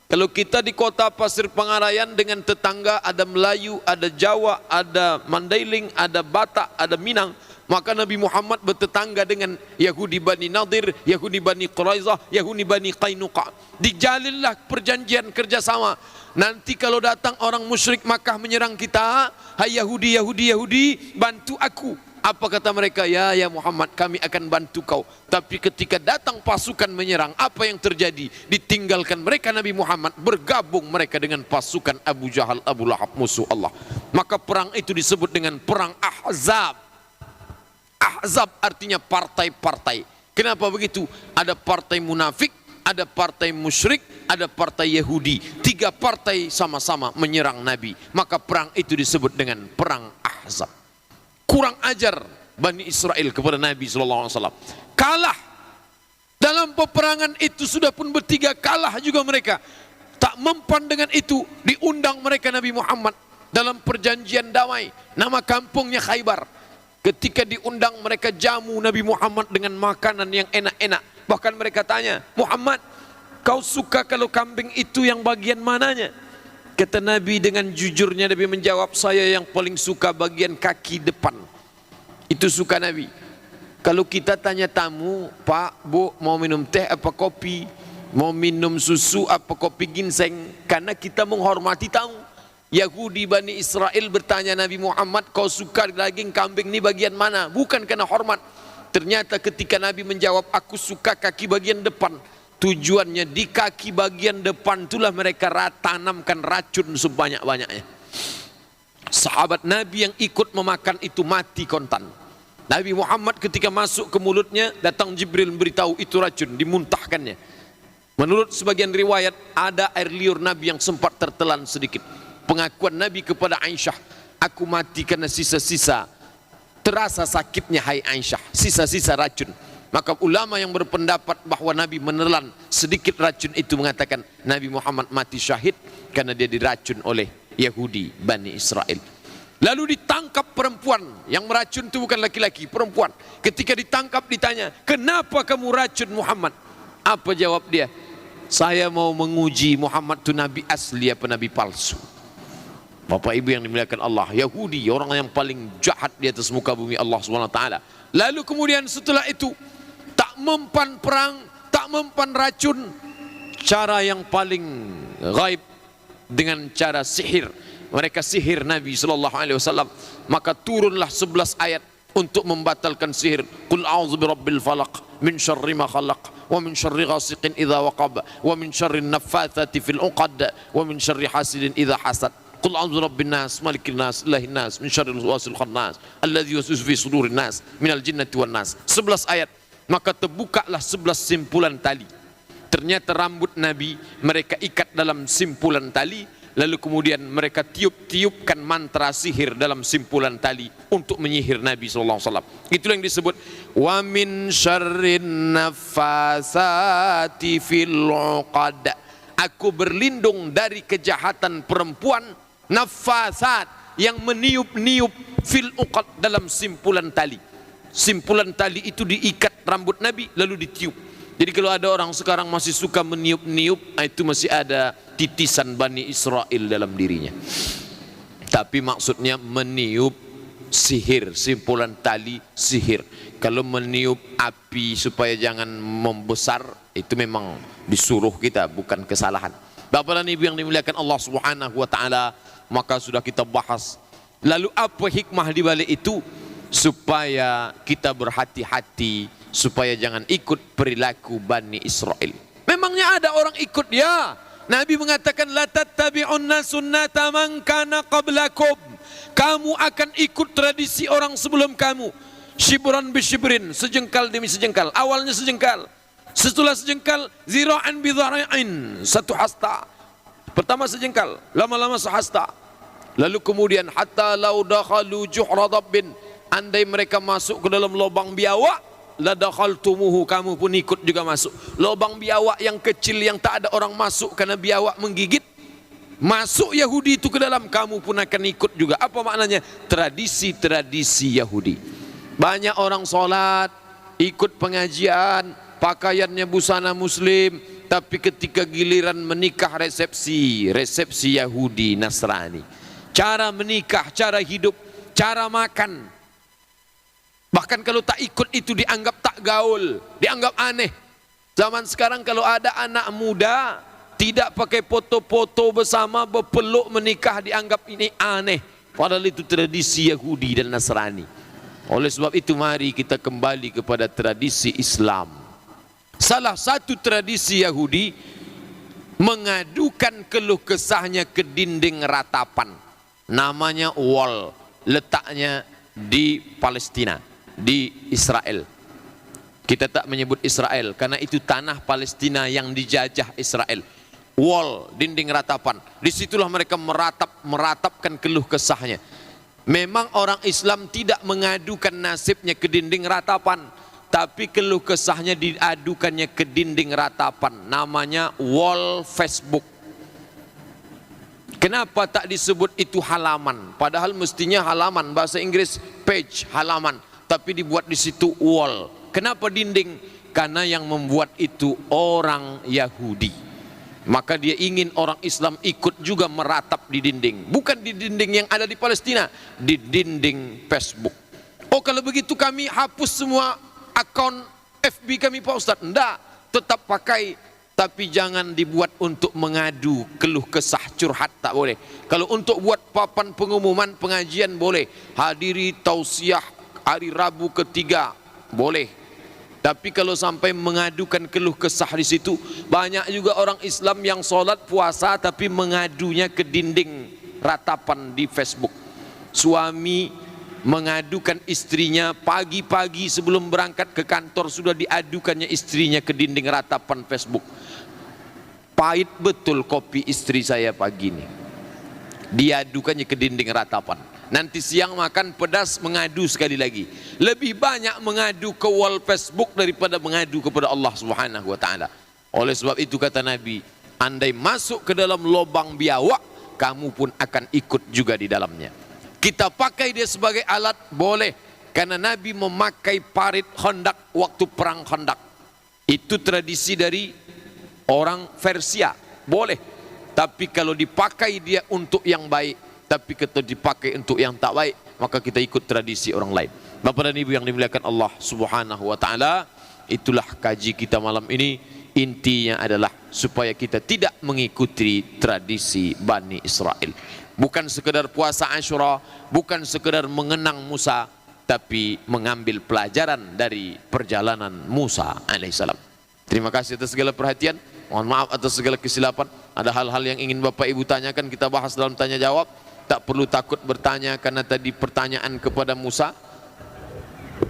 Kalau kita di kota Pasir Pangarayan dengan tetangga ada Melayu, ada Jawa, ada Mandailing, ada Batak, ada Minang, maka Nabi Muhammad bertetangga dengan Yahudi Bani Nadir, Yahudi Bani Quraizah, Yahudi Bani Qainuqa. Dijalinlah perjanjian kerjasama. Nanti kalau datang orang musyrik Makkah menyerang kita, hai Yahudi, Yahudi, Yahudi, bantu aku. Apa kata mereka? Ya Muhammad, kami akan bantu kau. Tapi ketika datang pasukan menyerang, apa yang terjadi? Ditinggalkan mereka Nabi Muhammad, bergabung mereka dengan pasukan Abu Jahal, Abu Lahab, musuh Allah. Maka perang itu disebut dengan perang Ahzab. Ahzab artinya partai-partai. Kenapa begitu? Ada partai munafik, ada partai musyrik, ada partai Yahudi. 3 partai sama-sama menyerang Nabi. Maka perang itu disebut dengan perang Ahzab. Kurang ajar Bani Israel kepada Nabi SAW. Kalah. Dalam peperangan itu sudah pun bertiga, kalah juga mereka. Tak mempan dengan itu, diundang mereka Nabi Muhammad dalam perjanjian damai. Nama kampungnya Khaybar. Ketika diundang, mereka jamu Nabi Muhammad dengan makanan yang enak-enak. Bahkan mereka tanya, Muhammad, kau suka kalau kambing itu yang bagian mananya? Kata Nabi dengan jujurnya, Nabi menjawab, saya yang paling suka bagian kaki depan. Itu suka Nabi. Kalau kita tanya tamu, Pak, Bu, mau minum teh apa kopi? Mau minum susu apa kopi ginseng? Karena kita menghormati tamu. Yahudi Bani Israel bertanya Nabi Muhammad, kau suka daging kambing ini bagian mana? Bukan karena hormat. Ternyata ketika Nabi menjawab, aku suka kaki bagian depan, tujuannya di kaki bagian depan itulah mereka tanamkan racun sebanyak-banyaknya. Sahabat Nabi yang ikut memakan itu mati kontan. Nabi Muhammad ketika masuk ke mulutnya, datang Jibril memberitahu itu racun, dimuntahkannya. Menurut sebagian riwayat, ada air liur Nabi yang sempat tertelan sedikit. Pengakuan Nabi kepada Aisyah, aku mati karena sisa-sisa, terasa sakitnya hai Aisyah, sisa-sisa racun. Maka ulama yang berpendapat bahwa Nabi menelan sedikit racun itu mengatakan Nabi Muhammad mati syahid karena dia diracun oleh Yahudi Bani Israel. Lalu ditangkap perempuan, yang meracun itu bukan laki-laki, perempuan. Ketika ditangkap ditanya, kenapa kamu racun Muhammad? Apa jawab dia? Saya mau menguji Muhammad itu Nabi asli apa Nabi palsu. Bapak Ibu yang dimuliakan Allah, Yahudi orang yang paling jahat di atas muka bumi Allah SWT. Lalu kemudian setelah itu tak mempan perang, tak mempan racun, cara yang paling gaib dengan cara sihir. Mereka sihir Nabi SAW. Maka turunlah 11 ayat untuk membatalkan sihir. Qul a'udzu birabbil falaq min syarri ma khalaq wa min syarri ghasiqin idza waqab wa min syarri naffatsati fil 'uqad wa min syarri hasidin idza hasad. Qul a'udzu birabbin nas, malikin nas, ilahin nas, min syarril waswasil khannas, alladzi yuwaswisu fi sudurin nas, minal jinnati wan nas. 11 ayat. Maka terbukalah 11 simpulan tali. Ternyata rambut Nabi mereka ikat dalam simpulan tali, lalu kemudian mereka tiup-tiupkan mantra sihir dalam simpulan tali untuk menyihir Nabi SAW. Itulah yang disebut wa min syarrin nafasati fil 'uqad. Aku berlindung dari kejahatan perempuan nafasat yang meniup-niup fil uqad, dalam simpulan tali. Simpulan tali itu diikat rambut Nabi lalu ditiup. Jadi kalau ada orang sekarang masih suka meniup-niup, itu masih ada titisan Bani Israel dalam dirinya. Tapi maksudnya meniup sihir, simpulan tali sihir. Kalau meniup api supaya jangan membesar, itu memang disuruh kita, bukan kesalahan. Bapak dan Ibu yang dimuliakan Allah Subhanahu wa taala, maka sudah kita bahas. Lalu apa hikmah di balik itu? Supaya kita berhati-hati, supaya jangan ikut perilaku Bani Israel. Memangnya ada orang ikut ya? Nabi mengatakan la tattabi'unna sunnata man kana qablakum. Kamu akan ikut tradisi orang sebelum kamu. Shibran bi shibrin, sejengkal demi sejengkal. Awalnya sejengkal, setelah sejengkal zira'an bi dhira'in, satu hasta. Pertama sejengkal, lama-lama sehasta. Lalu kemudian hatta law dakhalu juhra dabbin, andai mereka masuk ke dalam lubang biawak, la dakhaltumuhu, kamu pun ikut juga masuk. Lubang biawak yang kecil yang tak ada orang masuk karena biawak menggigit, masuk Yahudi itu ke dalam, kamu pun akan ikut juga. Apa maknanya? Tradisi-tradisi Yahudi. Banyak orang sholat, ikut pengajian, pakaiannya busana muslim, tapi ketika giliran menikah resepsi Yahudi Nasrani. Cara menikah, cara hidup, cara makan. Bahkan kalau tak ikut itu dianggap tak gaul, dianggap aneh. Zaman sekarang kalau ada anak muda tidak pakai foto-foto bersama berpeluk menikah, dianggap ini aneh. Padahal itu tradisi Yahudi dan Nasrani. Oleh sebab itu mari kita kembali kepada tradisi Islam. Salah satu tradisi Yahudi mengadukan keluh kesahnya ke dinding ratapan. Namanya wall, letaknya di Palestina, di Israel. Kita tak menyebut Israel karena itu tanah Palestina yang dijajah Israel. Wall, dinding ratapan. Disitulah mereka meratapkan keluh kesahnya. Memang orang Islam tidak mengadukan nasibnya ke dinding ratapan, tapi keluh kesahnya diadukannya ke dinding ratapan. Namanya wall Facebook. Kenapa tak disebut itu halaman? Padahal mestinya halaman, bahasa Inggris page, halaman. Tapi dibuat di situ wall. Kenapa dinding? Karena yang membuat itu orang Yahudi. Maka dia ingin orang Islam ikut juga meratap di dinding. Bukan di dinding yang ada di Palestina, di dinding Facebook. Oh kalau begitu kami hapus semua akun FB kami Pak Ustadz. Enggak, tetap pakai. Tapi jangan dibuat untuk mengadu, keluh kesah, curhat, tak boleh. Kalau untuk buat papan pengumuman pengajian boleh. Hadiri tausiah hari Rabu ketiga boleh. Tapi kalau sampai mengadukan keluh kesah di situ, banyak juga orang Islam yang sholat puasa tapi mengadunya ke dinding ratapan di Facebook. Suami mengadukan istrinya pagi-pagi sebelum berangkat ke kantor sudah diadukannya istrinya ke dinding ratapan Facebook. Pahit betul kopi istri saya pagi ini, diadukannya ke dinding ratapan. Nanti siang makan pedas mengadu sekali lagi. Lebih banyak mengadu ke wall Facebook daripada mengadu kepada Allah Subhanahu wa taala. Oleh sebab itu kata Nabi, andai masuk ke dalam lubang biawak, kamu pun akan ikut juga di dalamnya. Kita pakai dia sebagai alat boleh, karena Nabi memakai parit Khandaq waktu perang Khandaq. Itu tradisi dari orang Persia, boleh. Tapi kalau dipakai dia untuk yang baik, tapi kalau dipakai untuk yang tak baik, maka kita ikut tradisi orang lain. Bapak dan Ibu yang dimuliakan Allah Subhanahu wa taala, itulah kaji kita malam ini. Intinya adalah supaya kita tidak mengikuti tradisi Bani Israel. Bukan sekedar puasa Asyura, bukan sekedar mengenang Musa, tapi mengambil pelajaran dari perjalanan Musa alaihissalam. Terima kasih atas segala perhatian. Mohon maaf atas segala kesilapan. Ada hal-hal yang ingin Bapak Ibu tanyakan, kita bahas dalam tanya jawab. Tak perlu takut bertanya karena tadi pertanyaan kepada Musa.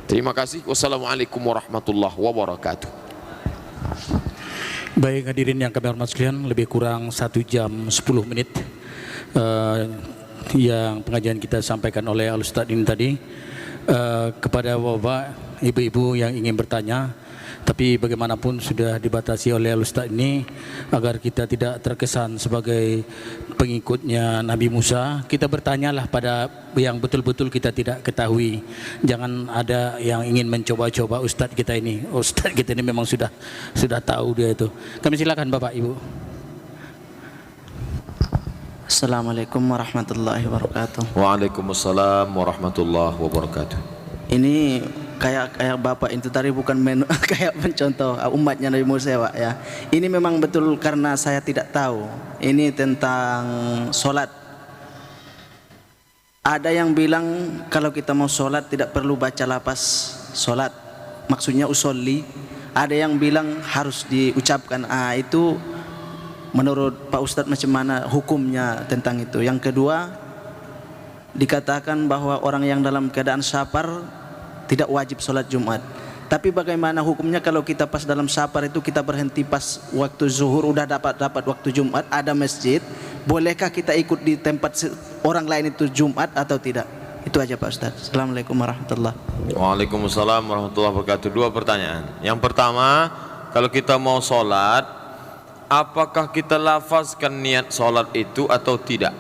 Terima kasih. Wassalamualaikum warahmatullahi wabarakatuh. Baik hadirin yang kami hormati sekalian, lebih kurang 1 jam 10 menit yang pengajian kita sampaikan oleh Al-Ustadz ini tadi. Kepada Bapak, Ibu-Ibu yang ingin bertanya, Tapi bagaimanapun sudah dibatasi oleh Ustaz ini, agar kita tidak terkesan sebagai pengikutnya Nabi Musa, kita bertanyalah pada yang betul-betul kita tidak ketahui. Jangan ada yang ingin mencoba-coba Ustaz kita ini. Ustaz kita ini memang sudah tahu dia itu. Kami silakan Bapak Ibu. Assalamualaikum warahmatullahi wabarakatuh. Waalaikumsalam warahmatullahi wabarakatuh. Ini kayak Bapak itu tadi bukan kayak mencontoh umatnya Nabi Musa ya Pak ya. Ini memang betul karena saya tidak tahu. Ini tentang sholat. Ada yang bilang kalau kita mau sholat tidak perlu baca lapas sholat, maksudnya usolli. Ada yang bilang harus diucapkan. Itu menurut Pak Ustadz macam mana hukumnya tentang itu? Yang kedua, dikatakan bahwa orang yang dalam keadaan safar tidak wajib sholat Jumat. Tapi bagaimana hukumnya kalau kita pas dalam safar itu kita berhenti pas waktu zuhur, udah dapat waktu Jumat, ada masjid, bolehkah kita ikut di tempat orang lain itu Jumat atau tidak? Itu aja Pak Ustadz. Assalamualaikum warahmatullahi wabarakatuh. Waalaikumsalam warahmatullahi wabarakatuh. Dua pertanyaan. Yang pertama, kalau kita mau sholat, apakah kita lafazkan niat sholat itu atau tidak?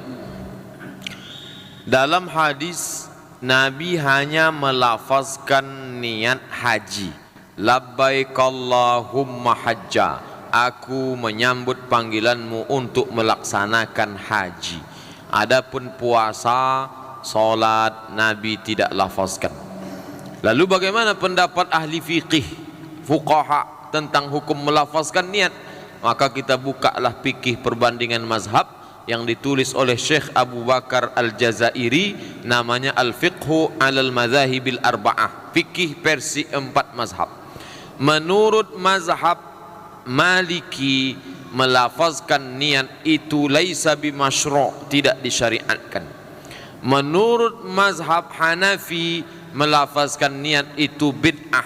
Dalam hadis Nabi hanya melafazkan niat haji. Labbaik Allahumma hajja. Aku menyambut panggilanmu untuk melaksanakan haji. Adapun puasa, salat, Nabi tidak lafazkan. Lalu bagaimana pendapat ahli fiqih, fuqaha tentang hukum melafazkan niat? Maka kita bukalah fikih perbandingan mazhab yang ditulis oleh Syekh Abu Bakar Al-Jazairi, namanya Al-Fiqhu Alal Madzahibil Arba'ah, fikih versi 4 mazhab. Menurut mazhab Maliki, melafazkan niat itu laisa bimasyru', tidak disyariatkan. Menurut mazhab Hanafi, melafazkan niat itu bid'ah,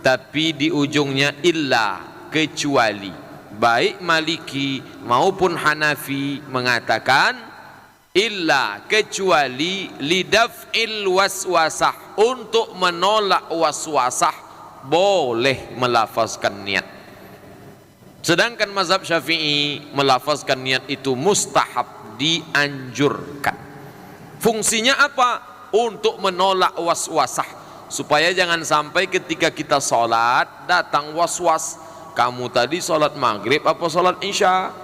tapi di ujungnya illa, kecuali. Baik Maliki maupun Hanafi mengatakan illa, kecuali lidaf'il waswasah, untuk menolak waswasah boleh melafazkan niat. Sedangkan mazhab Syafi'i melafazkan niat itu mustahab, dianjurkan. Fungsinya apa? Untuk menolak waswasah, supaya jangan sampai ketika kita sholat datang waswas. Kamu tadi sholat maghrib apa sholat isya?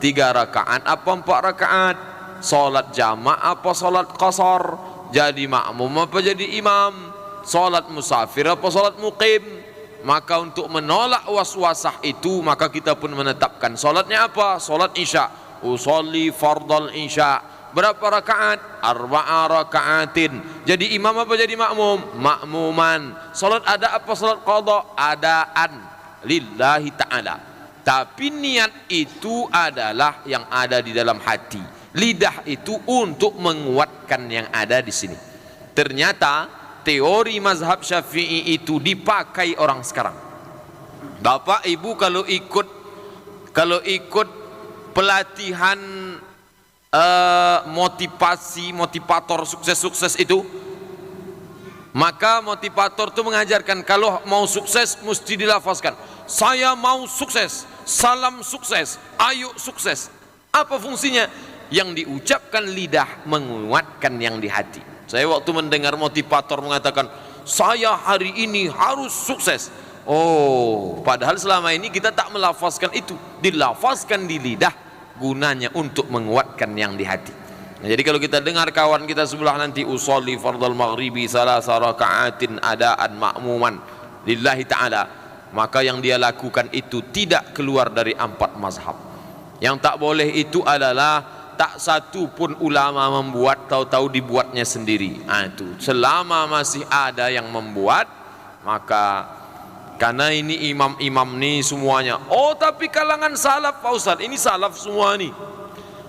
3 rakaat apa 4 rakaat? Sholat jama' apa sholat qasar? Jadi makmum apa jadi imam? Sholat musafir apa sholat muqim? Maka untuk menolak waswasah itu, maka kita pun menetapkan sholatnya apa? Sholat isya. Usolli fardal isya. Berapa rakaat? 4 rakaatin. Jadi imam apa jadi makmum? Makmuman. Sholat ada apa sholat qadha? Adaan lillahi ta'ala. Tapi niat itu adalah yang ada di dalam hati. Lidah itu untuk menguatkan yang ada di sini. Ternyata teori mazhab Syafi'i itu dipakai orang sekarang. Bapak Ibu kalau ikut pelatihan motivator sukses itu, maka motivator itu mengajarkan kalau mau sukses mesti dilafazkan, saya mau sukses, salam sukses, ayo sukses. Apa fungsinya? Yang diucapkan lidah menguatkan yang di hati. Saya waktu mendengar motivator mengatakan saya hari ini harus sukses, padahal selama ini kita tak melafazkan itu, dilafazkan di lidah, gunanya untuk menguatkan yang di hati. Nah, jadi kalau kita dengar kawan kita sebelah nanti usolli fardal maghribi salasa raka'atin adaan ma'muman lillahi ta'ala, maka yang dia lakukan itu tidak keluar dari 4 mazhab. Yang tak boleh itu adalah tak satu pun ulama membuat, tahu-tahu dibuatnya sendiri. Itu selama masih ada yang membuat, maka karena ini imam-imam nih semuanya, tapi kalangan salaf Pak Ustaz, ini salaf semua nih,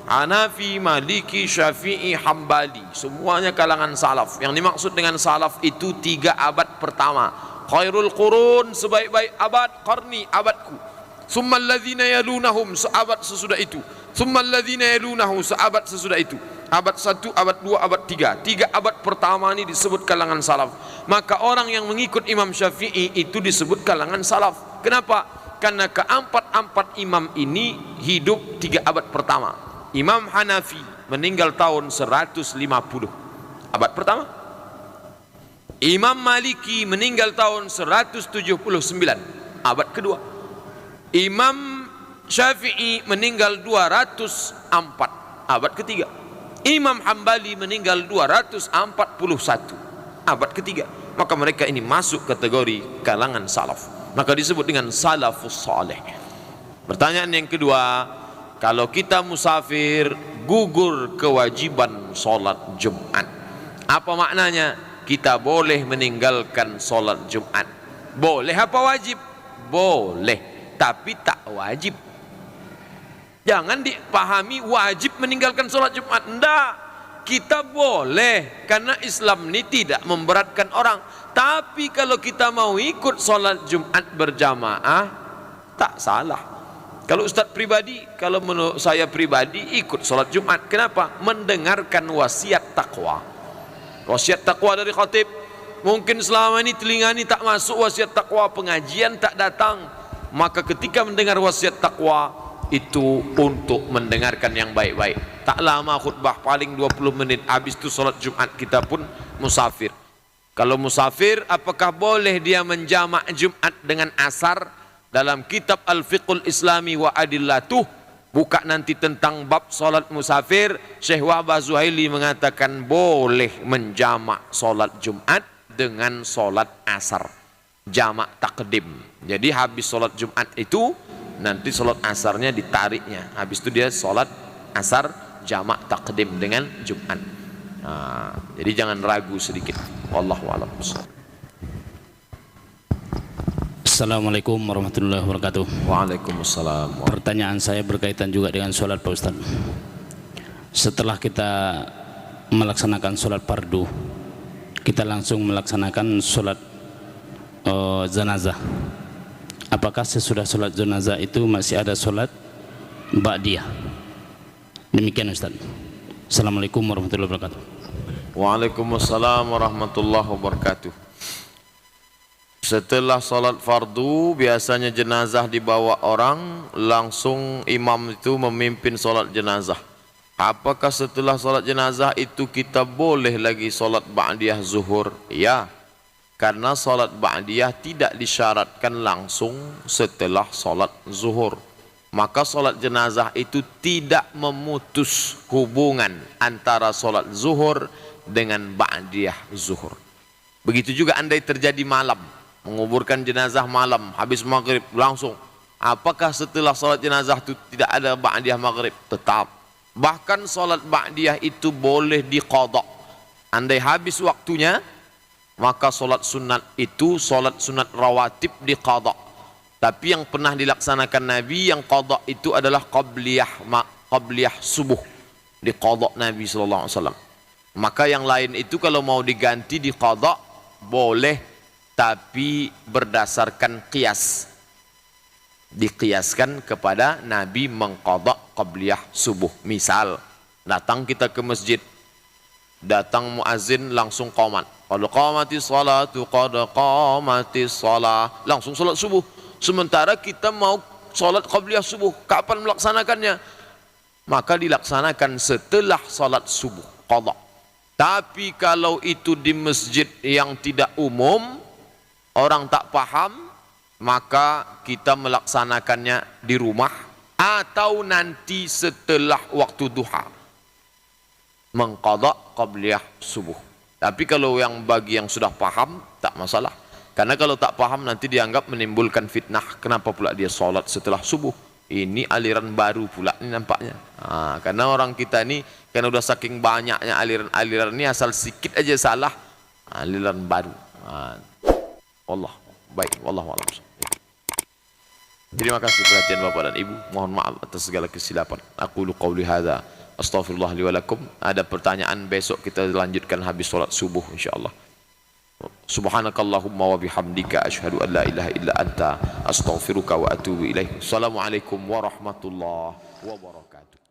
Hanafi, Maliki, Syafi'i, Hambali, semuanya kalangan salaf. Yang dimaksud dengan salaf itu 3 abad pertama. Khairul qurun, sebaik-baik abad, qarni, abadku. Summal ladzina yalunahum, seabad sesudah itu. Summal ladzina yalunahu, seabad sesudah itu. abad 1, abad 2, abad 3. 3 abad pertama ini disebut kalangan salaf. Maka orang yang mengikut Imam Syafi'i itu disebut kalangan salaf. Kenapa? Karena keempat-empat imam ini hidup 3 abad pertama. Imam Hanafi meninggal tahun 150 abad pertama. Imam Maliki meninggal tahun 179 abad kedua. Imam Syafi'i meninggal 204 abad ketiga. Imam Hambali meninggal 241 abad ketiga. Maka mereka ini masuk kategori kalangan salaf. Maka disebut dengan salafus salih. Pertanyaan yang kedua, kalau kita musafir gugur kewajiban solat Jumat, apa maknanya? Kita boleh meninggalkan solat Jumat. Boleh apa wajib? Boleh, tapi tak wajib. Jangan dipahami wajib meninggalkan solat Jumat. Enggak, kita boleh, karena Islam ini tidak memberatkan orang. Tapi kalau kita mau ikut solat Jumat berjamaah, tak salah. Kalau Ustaz pribadi, kalau menurut saya pribadi ikut solat Jumat. Kenapa? Mendengarkan wasiat takwa. Wasiat takwa dari khatib. Mungkin selama ini telinga ini tak masuk wasiat takwa, pengajian tak datang. Maka ketika mendengar wasiat takwa, itu untuk mendengarkan yang baik-baik. Tak lama khutbah, paling 20 menit. Habis itu solat Jumat. Kita pun musafir. Kalau musafir, apakah boleh dia menjamak Jumat dengan asar? Dalam kitab Al-Fiqhul Islami wa Adillatuh, buka nanti tentang bab solat musafir, Syekh Wahbah Zuhaili mengatakan boleh menjamak solat Jumat dengan solat asar, jamak takdim. Jadi habis solat Jumat itu nanti solat asarnya ditariknya, habis itu dia solat asar jamak takdim dengan Jumat. Jadi jangan ragu sedikit. Wallahu a'lam. Assalamualaikum warahmatullahi wabarakatuh. Waalaikumsalam. Pertanyaan saya berkaitan juga dengan sholat Pak Ustaz. Setelah kita melaksanakan sholat fardu, kita langsung melaksanakan sholat jenazah. Apakah sesudah sholat jenazah itu masih ada sholat ba'diyah? Demikian Ustaz. Assalamualaikum warahmatullahi wabarakatuh. Waalaikumsalam warahmatullahi wabarakatuh. Setelah salat fardu, biasanya jenazah dibawa orang, langsung imam itu memimpin salat jenazah. Apakah setelah salat jenazah itu kita boleh lagi salat ba'diyah zuhur? Ya, karena salat ba'diyah tidak disyaratkan langsung setelah salat zuhur. Maka salat jenazah itu tidak memutus hubungan antara salat zuhur dengan ba'diyah zuhur. Begitu juga andai terjadi malam, menguburkan jenazah malam, habis maghrib langsung. Apakah setelah salat jenazah itu tidak ada ba'diyah maghrib? Tetap. Bahkan salat ba'diyah itu boleh diqadha. Andai habis waktunya, maka salat sunat itu, salat sunat rawatib diqadha. Tapi yang pernah dilaksanakan Nabi yang qadha itu adalah qabliyah subuh. Diqadha Nabi sallallahu alaihi wasallam. Maka yang lain itu kalau mau diganti diqadha boleh, tapi berdasarkan qiyas, diqiyaskan kepada Nabi mengqadha qabliyah subuh. Misal datang kita ke masjid, datang muazin langsung qamat, qad qamatis salatu qad qamatis salah, langsung salat subuh. Sementara kita mau salat qabliyah subuh, kapan melaksanakannya? Maka dilaksanakan setelah salat subuh qadha. Tapi kalau itu di masjid yang tidak umum, orang tak paham, maka kita melaksanakannya di rumah atau nanti setelah waktu duha, mengqadha qabliyah subuh. Tapi kalau yang bagi yang sudah paham tak masalah, karena kalau tak paham nanti dianggap menimbulkan fitnah. Kenapa pula dia sholat setelah subuh? Ini aliran baru pula ini nampaknya. Karena orang kita ini karena udah saking banyaknya aliran-aliran ini, asal sedikit aja salah aliran baru. Allah baik, wallahu a'lam. Terima kasih perhatian Bapak dan Ibu. Mohon maaf atas segala kesilapan. Aqulu qauli hadza, astaghfirullah li wa lakum. Ada pertanyaan besok kita lanjutkan habis salat subuh insyaallah. Subhanakallahumma wa bihamdika asyhadu an la ilaha illa anta astaghfiruka wa atubu ilaik. Assalamualaikum warahmatullahi wabarakatuh.